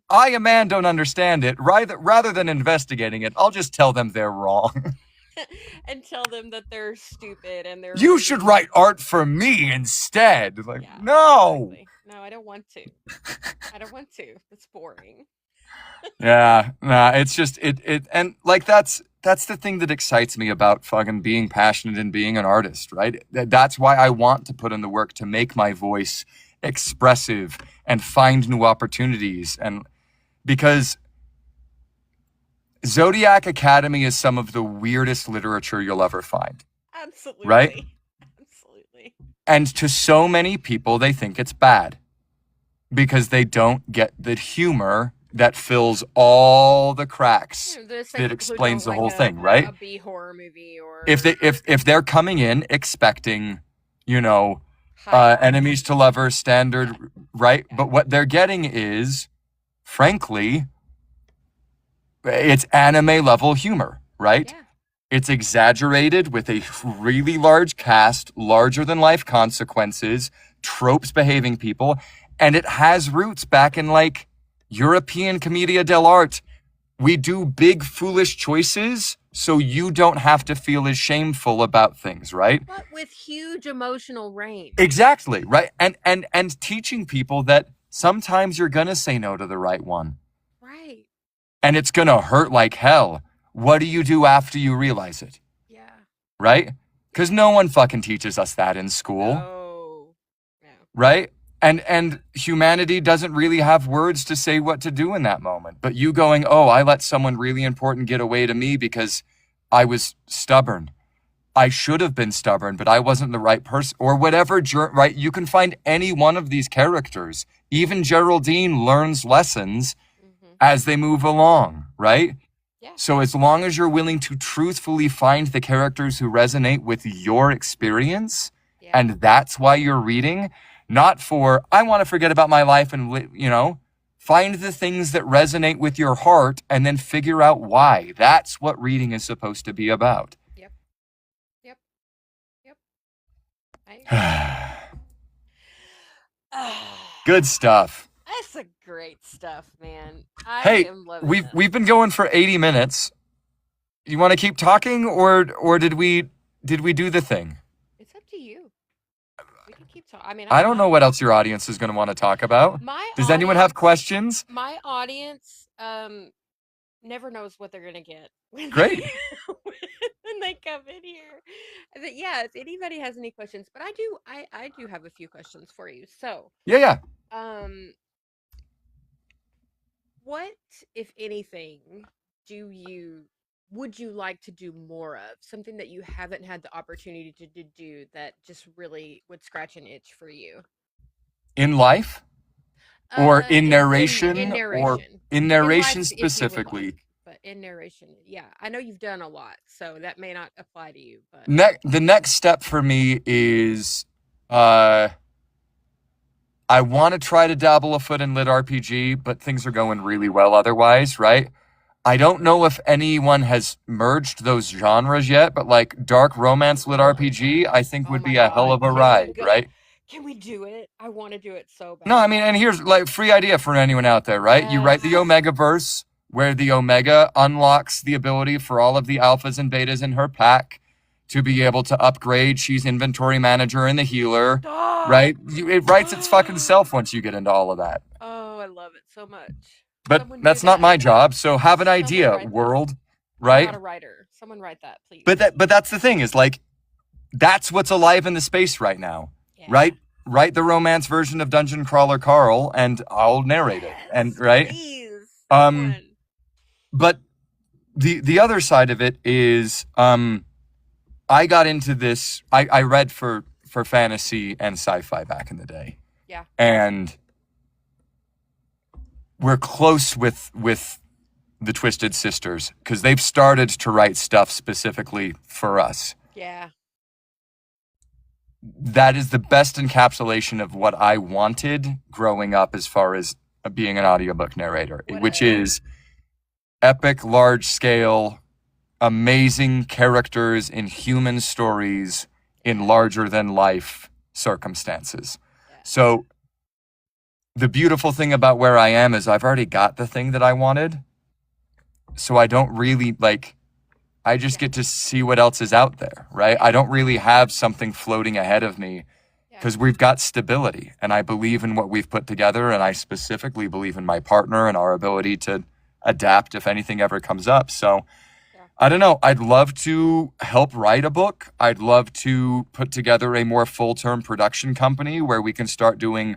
I, a man, don't understand it. Rather than investigating it, I'll just tell them they're wrong. And tell them that they're stupid and they're... You should write art for me instead. Like, no. Exactly. No, I don't want to. I don't want to. It's boring. It's just and like that's the thing that excites me about fucking being passionate and being an artist, right? That's why I want to put in the work to make my voice expressive and find new opportunities. And because Zodiac Academy is some of the weirdest literature you'll ever find. Absolutely. Right? Absolutely. And to so many people, they think it's bad because they don't get the humor that fills all the cracks that explains the whole thing, right? A B horror movie, or if they're coming in expecting, enemies to lovers standard, right? But what they're getting is, frankly, it's anime level humor, right? Yeah. It's exaggerated with a really large cast, larger than life consequences, tropes behaving people, and it has roots back in like European commedia dell'arte. We do big foolish choices so you don't have to feel as shameful about things, right? But with huge emotional range. Exactly, right? And teaching people that sometimes you're gonna say no to the right one. Right. And it's gonna hurt like hell. What do you do after you realize it? Yeah. Right? Because no one fucking teaches us that in school. No. Right? And humanity doesn't really have words to say what to do in that moment. But you going, oh, I let someone really important get away to me because I was stubborn. I should have been stubborn, but I wasn't the right person, or whatever, right? You can find any one of these characters. Even Geraldine learns lessons as they move along, right? Yeah. So as long as you're willing to truthfully find the characters who resonate with your experience, and that's why you're reading, not for, I want to forget about my life and, find the things that resonate with your heart and then figure out why. That's what reading is supposed to be about. Good stuff. That's a great stuff, man. Hey, am loving we've been going for 80 minutes. You want to keep talking, or did we do the thing? It's up to you. We can keep talking. I mean, I don't know what else your audience is going to want to talk about. Does anyone have questions? My audience never knows what they're going to get. Great. When they come in here. But yeah, if anybody has any questions, but I do have a few questions for you. So, yeah. What, if anything, do you would you like to do more of? Something that you haven't had the opportunity to do that just really would scratch an itch for you. In life or in In narration or narration. in In narration life if you would like, specifically. but in narration, yeah. I know you've done a lot, so that may not apply to you, but The next step for me is uh, I want to try to dabble a foot in lit RPG, but things are going really well otherwise, right? I don't know if anyone has merged those genres yet, but like dark romance lit RPG, I think oh would my be a hell god, of a can we ride, go? right? Can we do it? I want to do it so No, I bad. mean, and here's like free idea for anyone out there, right? You write the Yes. Omega verse, where the Omega unlocks the ability for all of the alphas and betas in her pack to be able to upgrade. She's inventory manager and the healer, Stop. right? It writes its fucking self once you get into all of that. Oh, I love it so much. But Someone do that's not that. my job. So have an Someone idea, write that. world, I'm not right? a writer. Someone write that, please. But that's the thing is like that's what's alive in the space right now, Yeah. right? Write the romance version of Dungeon Crawler Carl, and I'll narrate it, and Yes, right. please. Um, Someone. but the other side of it is I got into this. I read for fantasy and sci-fi back in the day. Yeah. And we're close with the Twisted Sisters because they've started to write stuff specifically for us. Yeah. That is the best encapsulation of what I wanted growing up as far as being an audiobook narrator, which is epic, large scale, amazing characters in human stories in larger than life circumstances. Yeah. So the beautiful thing about where I am is I've already got the thing that I wanted. So I don't really I just get to see what else is out there, right? I don't really have something floating ahead of me because we've got stability and I believe in what we've put together. And I specifically believe in my partner and our ability to adapt if anything ever comes up. So I don't know. I'd love to help write a book. I'd love to put together a more full-term production company where we can start doing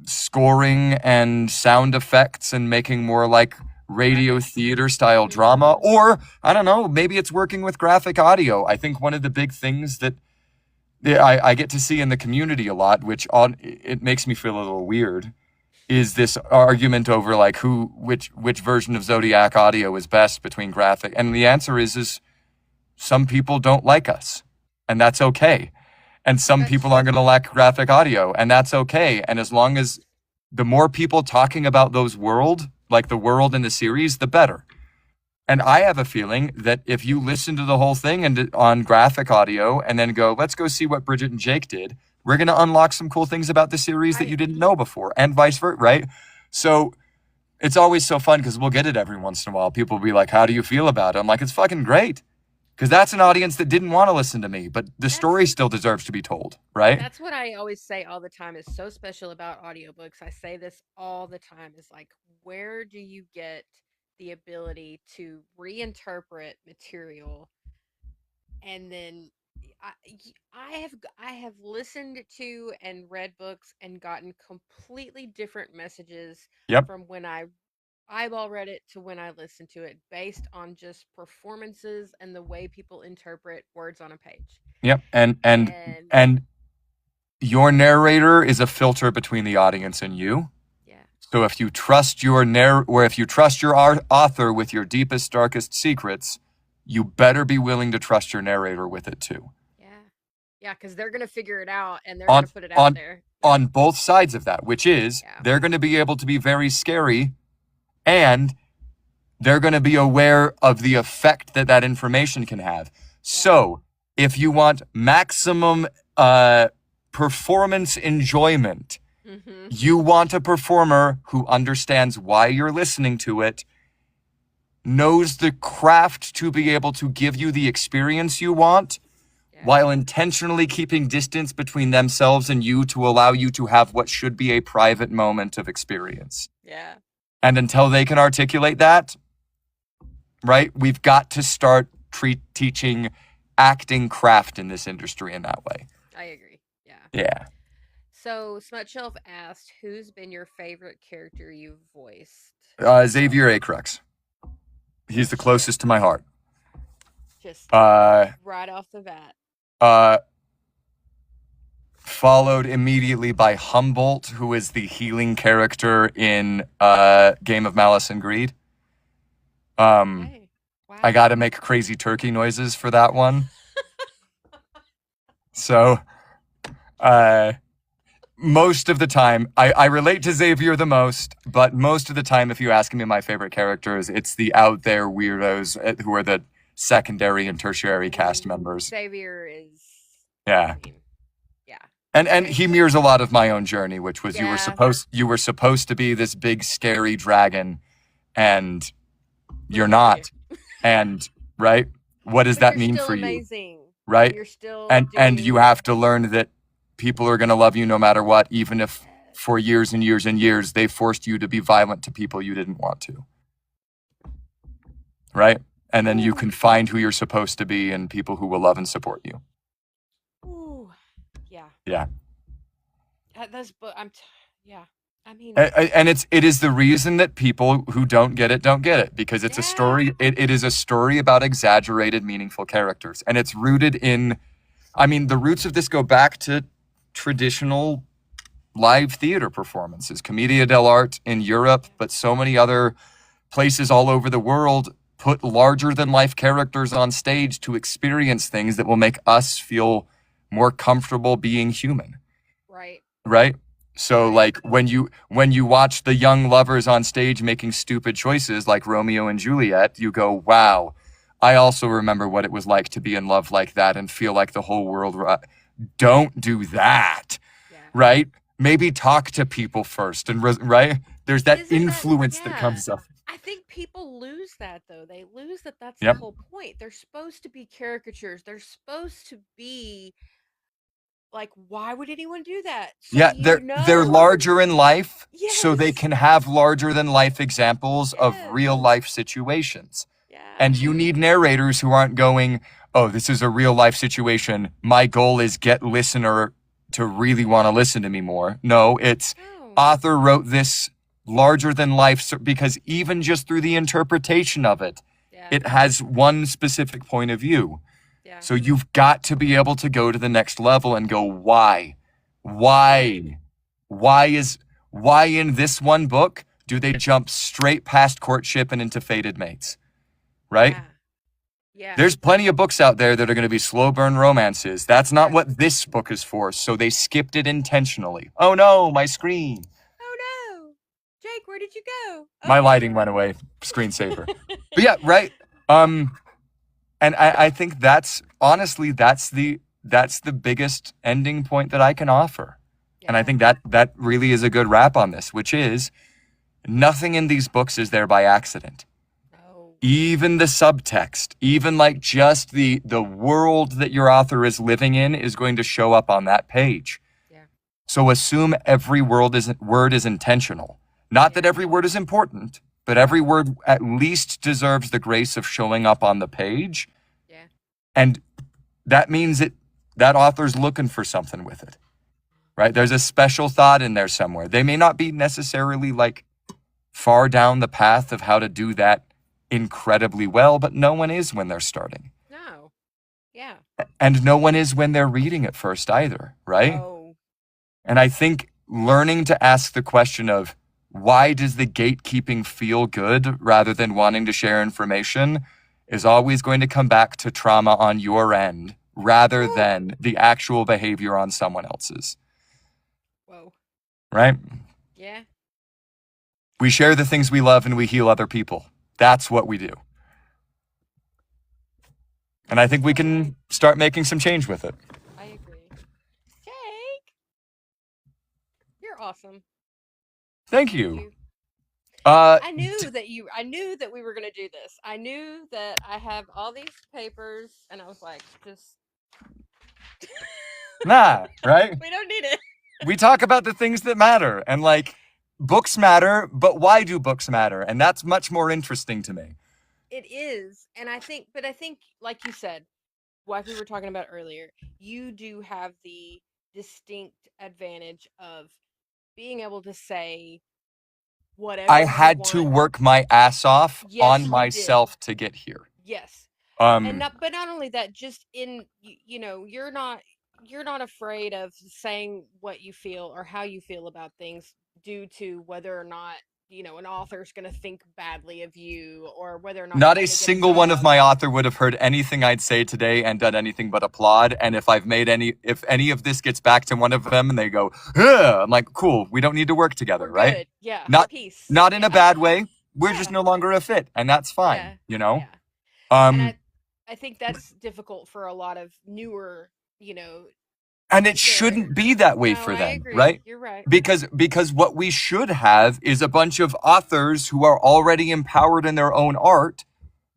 scoring and sound effects and making more like radio theater style drama. Or I don't know, maybe it's working with graphic audio. I think one of the big things that I get to see in the community a lot, which it makes me feel a little weird, is this argument over like which version of Zodiac audio is best between graphic. And the answer is some people don't like us, and that's okay. And some people aren't going to like graphic audio, and that's okay. And as long as the more people talking about those like the world in the series, the better. And I have a feeling that if you listen to the whole thing and on graphic audio and then go, let's go see what Bridget and Jake did, we're going to unlock some cool things about the series that you didn't know before, and vice versa, right? So it's always so fun because we'll get it every once in a while. People will be like, how do you feel about it? I'm like, it's fucking great. Because that's an audience that didn't want to listen to me, but the story still deserves to be told, right? That's what I always say all the time is so special about audiobooks. I say this all the time is like, where do you get the ability to reinterpret material and then I have listened to and read books and gotten completely different messages from when I eyeball read it to when I listened to it based on just performances and the way people interpret words on a page. Yep. And your narrator is a filter between the audience and you. Yeah. So if you trust your author with your deepest, darkest secrets, you better be willing to trust your narrator with it too. Yeah. Yeah, because they're going to figure it out and they're going to put it out there. On both sides of that, which is they're going to be able to be very scary and they're going to be aware of the effect that information can have. Yeah. So if you want maximum performance enjoyment, you want a performer who understands why you're listening to it, knows the craft to be able to give you the experience you want, while intentionally keeping distance between themselves and you to allow you to have what should be a private moment of experience. Yeah. And until they can articulate that, right, we've got to start teaching acting craft in this industry in that way. I agree. Yeah. Yeah. So Smut Shelf asked, who's been your favorite character you've voiced? Xavier Acrux. He's the closest to my heart. Just Uh, right off the bat. Followed immediately by Humboldt, who is the healing character in Game of Malice and Greed. Okay. Wow. I got to make crazy turkey noises for that one. So, most of the time, I relate to Xavier the most, but most of the time, if you ask me my favorite characters, it's the out there weirdos who are the secondary and tertiary cast members. Xavier is. Yeah. I mean, yeah. And he mirrors a lot of my own journey, which was Yeah. you were supposed to be this big scary dragon, and you're not. And right, what does that mean for amazing. you? Right, you're still and you have to learn that people are going to love you no matter what, even if for years and years and years they forced you to be violent to people you didn't want to. Right, and then you can find who you're supposed to be and people who will love and support you. Ooh, yeah. Yeah. Yeah. I mean, and it is the reason that people who don't get it, because it's a story. It is a story about exaggerated, meaningful characters, and it's rooted in. I mean, the roots of this go back to traditional live theater performances, Commedia dell'arte in Europe, but so many other places all over the world put larger than life characters on stage to experience things that will make us feel more comfortable being human. Right. So like when you watch the young lovers on stage making stupid choices like Romeo and Juliet, you go, wow, I also remember what it was like to be in love like that and feel like the whole world. Don't do that. Yeah. Right. Maybe talk to people first. And right. There's that influence that comes up. I think people lose that, though. They lose that. That's the whole point. They're supposed to be caricatures. They're supposed to be like, why would anyone do that? So they're larger in life, so they can have larger than life examples of real life situations. Yeah. And you need narrators who aren't going, oh, this is a real life situation. My goal is get listener to really want to listen to me more. No, it's author wrote this larger than life, because even just through the interpretation of it, it has one specific point of view. Yeah. So you've got to be able to go to the next level and go, why in this one book do they jump straight past courtship and into fated mates? Right? Yeah. There's plenty of books out there that are going to be slow burn romances. That's not what this book is for. So they skipped it intentionally. Oh no, my screen. Oh no. Jake, where did you go? My lighting went away. Screensaver. But yeah, right. And I think that's the biggest ending point that I can offer. Yeah. And I think that really is a good wrap on this, which is nothing in these books is there by accident. No. Even the subtext, even like just the world that your author is living in is going to show up on that page. Yeah. So assume every word is intentional. Not that every word is important, but every word at least deserves the grace of showing up on the page. Yeah. And that means that author's looking for something with it, right? There's a special thought in there somewhere. They may not be necessarily like far down the path of how to do that incredibly well, but no one is when they're starting. No. Yeah. And no one is when they're reading it first either, right? No. And I think learning to ask the question of, why does the gatekeeping feel good rather than wanting to share information is always going to come back to trauma on your end rather than the actual behavior on someone else's. Whoa. Right? Yeah. We share the things we love and we heal other people. That's what we do. And I think we can start making some change with it. I agree. Jake, you're awesome. Thank you. I knew that we were going to do this. I knew that I have all these papers, and I was like, just... Nah, right? We don't need it. We talk about the things that matter, and like, books matter, but why do books matter? And that's much more interesting to me. It is, and I think, like you said, what we were talking about earlier, you do have the distinct advantage of being able to say whatever I had to work my ass off on myself to get here. Yes. And Um, not only that, just you know, you're not afraid of saying what you feel or how you feel about things due to whether or not, you know, an author's going to think badly of you, or whether or not you're Not a going to get a single one of job. my author would have heard anything I'd say today and done anything but applaud. And if any of this gets back to one of them and they go, ugh, I'm like, cool, we don't need to work together, We're right? good. Yeah. Not, Peace. not in a Yeah. bad way. We're just Yeah. no longer a fit, and that's fine, Yeah. you know? Yeah. And Um, I think that's difficult for a lot of newer, you know, and it they're shouldn't be that way no, for I them, agree. right? You're right. Because what we should have is a bunch of authors who are already empowered in their own art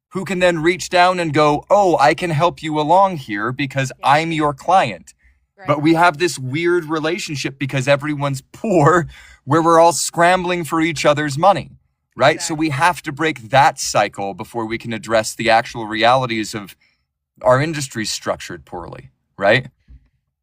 who can then reach down and go, oh, I can help you along here because Yeah. I'm your client. Right. But we have this weird relationship because everyone's poor, where we're all scrambling for each other's money, right? So we have to break that cycle before we can address the actual realities of our industry structured poorly, right?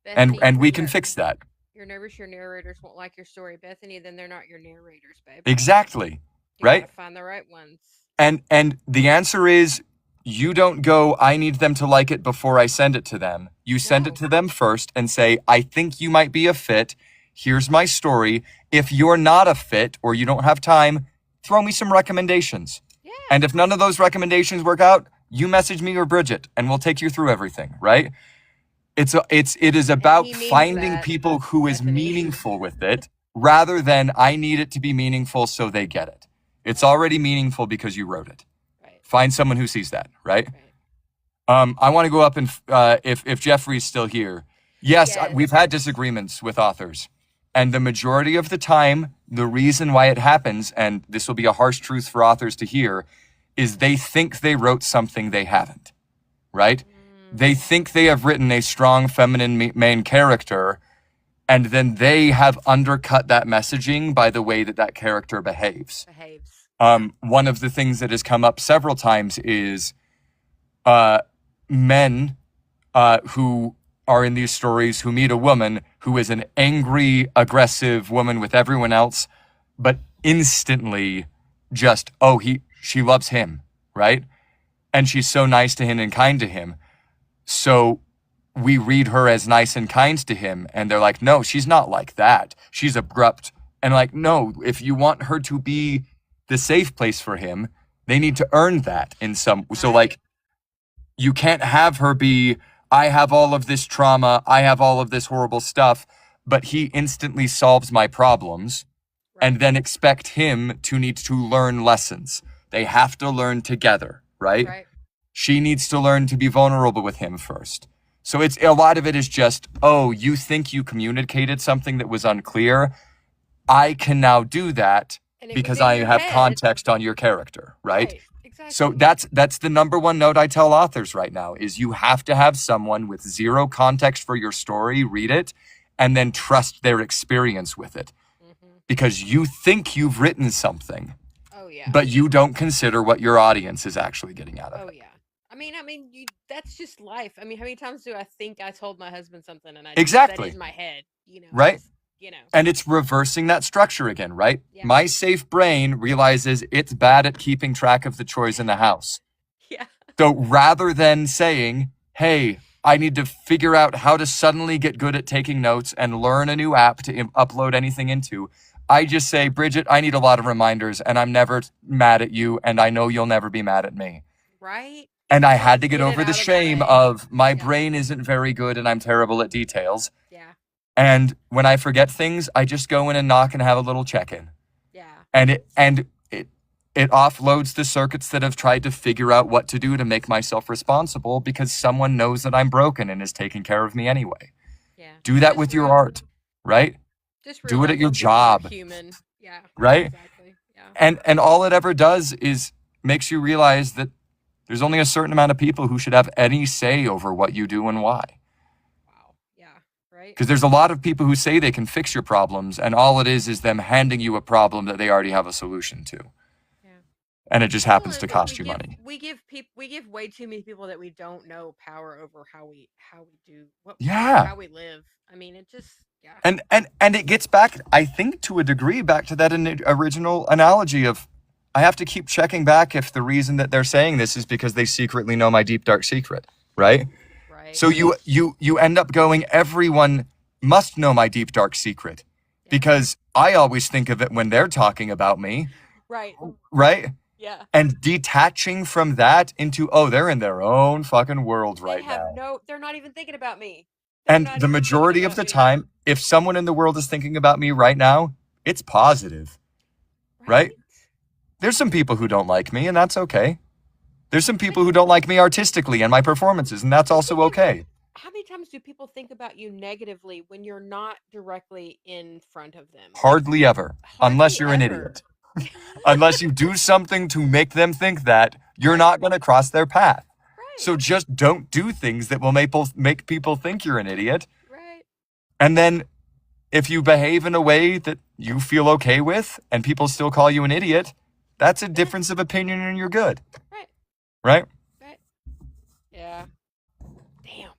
Bethany, And we can fix that. You're nervous your narrators won't like your story, Bethany, then they're not your narrators, babe. Exactly. You Right? gotta find the right ones. And the answer is, you don't go, I need them to like it before I send it to them. You send it to them first and say, I think you might be a fit. Here's my story. If you're not a fit or you don't have time, throw me some recommendations. Yeah. And if none of those recommendations work out, you message me or Bridget and we'll take you through everything, right? It is about finding people who is meaningful with it rather than I need it to be meaningful so they get it. It's already meaningful because you wrote it. Right. Find someone who sees that, right? I want to go up and if Jeffrey's still here. Yes, we've had disagreements with authors. And the majority of the time, the reason why it happens, and this will be a harsh truth for authors to hear, is they think they wrote something they haven't, right? They think they have written a strong feminine main character, and then they have undercut that messaging by the way that that character behaves. One of the things that has come up several times is men who are in these stories who meet a woman who is an angry, aggressive woman with everyone else, but instantly just, she loves him, right? And she's so nice to him and kind to him. So we read her as nice and kind to him, and they're like, no, she's not like that. She's abrupt. And like, no, if you want her to be the safe place for him, they need to earn that in some. So like, you can't have her be, I have all of this trauma, I have all of this horrible stuff, but he instantly solves my problems, and then expect him to need to learn lessons. They have to learn together, right? She needs to learn to be vulnerable with him first. So it's a lot of it is just, oh, you think you communicated something that was unclear. I can now do that because I have context on your character, right? Exactly. So that's the number one note I tell authors right now is you have to have someone with zero context for your story, read it, and then trust their experience with it. Because you think you've written something, but you don't consider what your audience is actually getting out of it. I mean, that's just life. I mean, how many times do I think I told my husband something and I Exactly. said it in my head, you know? Right? Just, you know. And it's reversing that structure again, right? Yeah. My safe brain realizes it's bad at keeping track of the chores in the house. Yeah. So rather than saying, hey, I need to figure out how to suddenly get good at taking notes and learn a new app to upload anything into, I just say, Bridget, I need a lot of reminders and I'm never mad at you and I know you'll never be mad at me. Right? And I had to get over the shame of my brain isn't very good and I'm terrible at details. Yeah. And when I forget things, I just go in and knock and have a little check-in. Yeah. And it offloads the circuits that have tried to figure out what to do to make myself responsible because someone knows that I'm broken and is taking care of me anyway. Yeah. Do that with your art, right? Just do it at your job. Human. Yeah. Right? Exactly. Yeah. And all it ever does is makes you realize that there's only a certain amount of people who should have any say over what you do and why. Wow. Yeah. Right. Because there's a lot of people who say they can fix your problems, and all it is them handing you a problem that they already have a solution to. Yeah. And it just happens to cost you money. We give way too many people that we don't know power over how we do how we live. I mean, it just And it gets back, I think, to a degree, back to that original analogy of I have to keep checking back if the reason that they're saying this is because they secretly know my deep, dark secret, right? Right. So you end up going, everyone must know my deep, dark secret, Yeah. because I always think of it when they're talking about me, Right. right? Yeah. And detaching from that into, oh, they're in their own fucking world They right have now. they're not even thinking about me. They're And not the even thinking majority of about the me. time, if someone in the world is thinking about me right now, it's positive, right? There's some people who don't like me, and that's okay. There's some people who don't like me artistically and my performances, and that's also okay. How many times do people think about you negatively when you're not directly in front of them? Hardly ever, unless you're an idiot. Unless you do something to make them think that, you're not going to cross their path. Right. So just don't do things that will make people think you're an idiot. Right. And then if you behave in a way that you feel okay with and people still call you an idiot, that's a difference of opinion and you're good. Right. Right? Right. Yeah. Damn.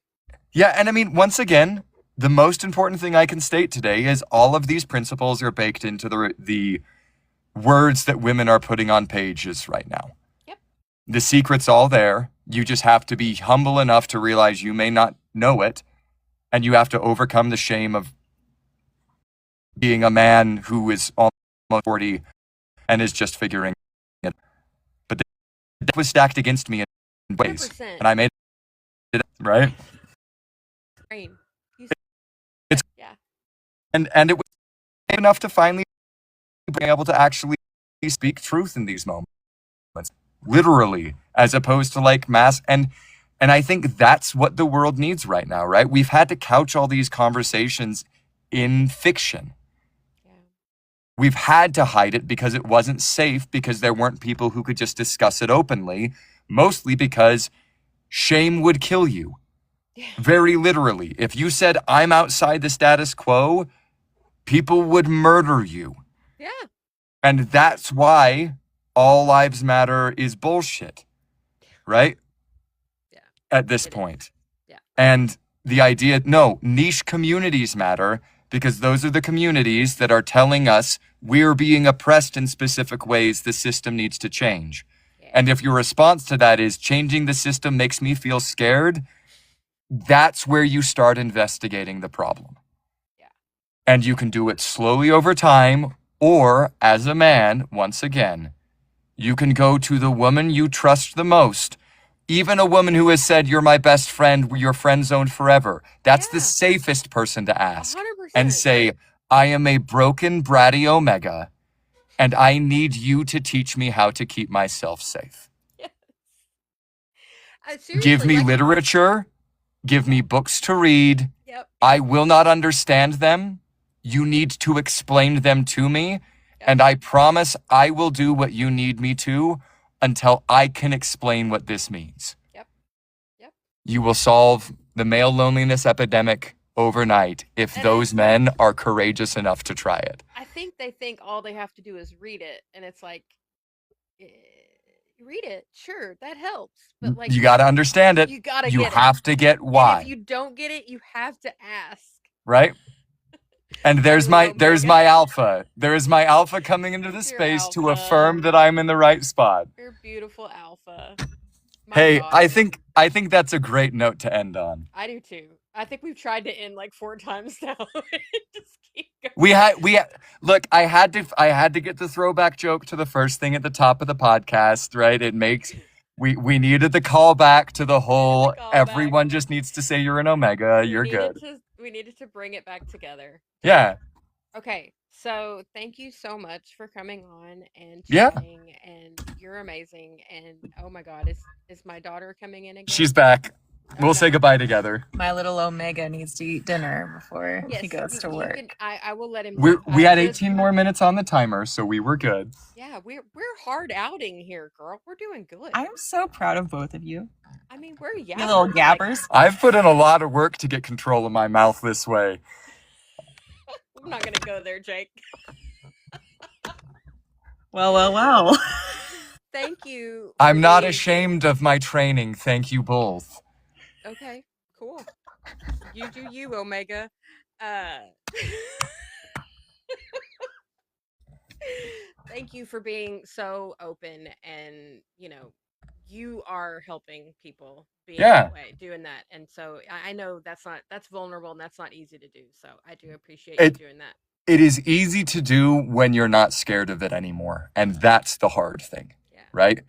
Yeah, and I mean, once again, the most important thing I can state today is all of these principles are baked into the words that women are putting on pages right now. Yep. The secret's all there. You just have to be humble enough to realize you may not know it, and you have to overcome the shame of being a man who is almost 40 and is just figuring it. But the deck was stacked against me in ways, 100%. and I made it, right? Brain. It's yeah. And it was enough to finally be able to actually speak truth in these moments, literally, as opposed to like mass. And I think that's what the world needs right now, right? We've had to couch all these conversations in fiction. Yeah. We've had to hide it because it wasn't safe, because there weren't people who could just discuss it openly, mostly because shame would kill you. Yeah. Very literally. If you said, I'm outside the status quo, people would murder you. Yeah. And that's why all lives matter is bullshit, right? Yeah. At this point. Yeah. And the idea, no, niche communities matter, because those are the communities that are telling us we're being oppressed in specific ways the system needs to change. Yeah. And if your response to that is changing the system makes me feel scared, that's where you start investigating the problem. Yeah. And you can do it slowly over time, or as a man, once again, you can go to the woman you trust the most. Even a woman who has said, you're my best friend, you're friend zoned forever. That's the safest person to ask. 100%. And say, I am a broken, bratty omega, and I need you to teach me how to keep myself safe. Yes. Give me literature. Give me books to read. Yep. I will not understand them. You need to explain them to me. Yep. And I promise I will do what you need me to until I can explain what this means. Yep. Yep. You will solve the male loneliness epidemic overnight if those men are courageous enough to try it. I think they think all they have to do is read it, and it's like, read it, sure, that helps, but like, you got to understand it. You gotta you get have it. to get why. And if you don't get it, you have to ask. Right? And there's my alpha. There is my alpha coming into the space to affirm that I'm in the right spot. You're beautiful alpha. Hey, I think that's a great note to end on. I do too. I think we've tried to end like 4 times now. Just keep going. We look, I had to get the throwback joke to the first thing at the top of the podcast, right? It makes we needed the callback to the whole everyone just needs to say you're an omega, you're good. We needed to bring it back together. Yeah. Okay. So thank you so much for coming on and chatting, and you're amazing. And oh my God, is my daughter coming in again? She's back. We'll say goodbye together. My little omega needs to eat dinner before he goes to work. I will let him. We had 18 more minutes on the timer, so we were good. Yeah, we're hard outing here, girl. We're doing good. I'm so proud of both of you. I mean, we're you little gabbers. I've put in a lot of work to get control of my mouth this way. I'm not gonna go there, Jake. Well. Thank you. I'm not ashamed of my training. Thank you both. Okay, cool. You do you, Omega. Thank you for being so open, and you are helping people being Yeah. that way, doing that. And so I know that's vulnerable and that's not easy to do. So I do appreciate you It doing that. it is easy to do when you're not scared of it anymore. And that's the hard thing. Yeah. Right?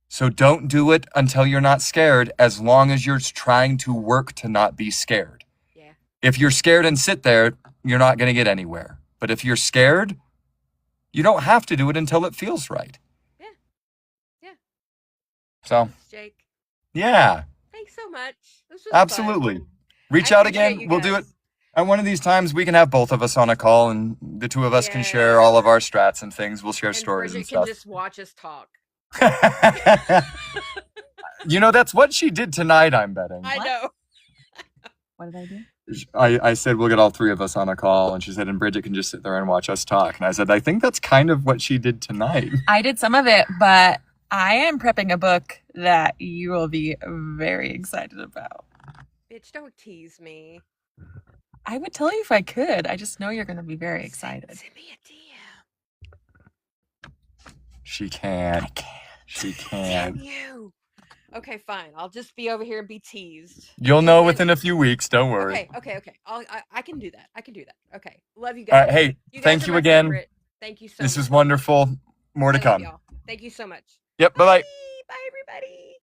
So don't do it until you're not scared, as long as you're trying to work to not be scared. Yeah. If you're scared and sit there, you're not going to get anywhere. But if you're scared, you don't have to do it until it feels right. Yeah. Yeah. So, thanks, Jake. Yeah. Thanks so much. This was Absolutely. fun. Reach I out appreciate again. you We'll do it. guys. And one of these times we can have both of us on a call, and the two of us can share all of our strats and things. We'll share And stories Bridget and stuff. can just watch us talk. That's what she did tonight, I'm betting. I know. What did I do? I said we'll get all three of us on a call, and she said, and Bridget can just sit there and watch us talk. And I said, I think that's kind of what she did tonight. I did some of it, but I am prepping a book that you will be very excited about. Bitch, don't tease me. I would tell you if I could. I just know you're going to be very excited. Send me a DM. She can't. I can't. She Damn can't. you. Okay, fine. I'll just be over here and be teased. You'll know within a few weeks. Don't worry. Okay. I can do that. Okay. Love you All guys. right. Hey, You guys thank are you my again. favorite. Thank you so much. This was wonderful. More to I love come. y'all. Thank you so much. Yep. Bye-bye.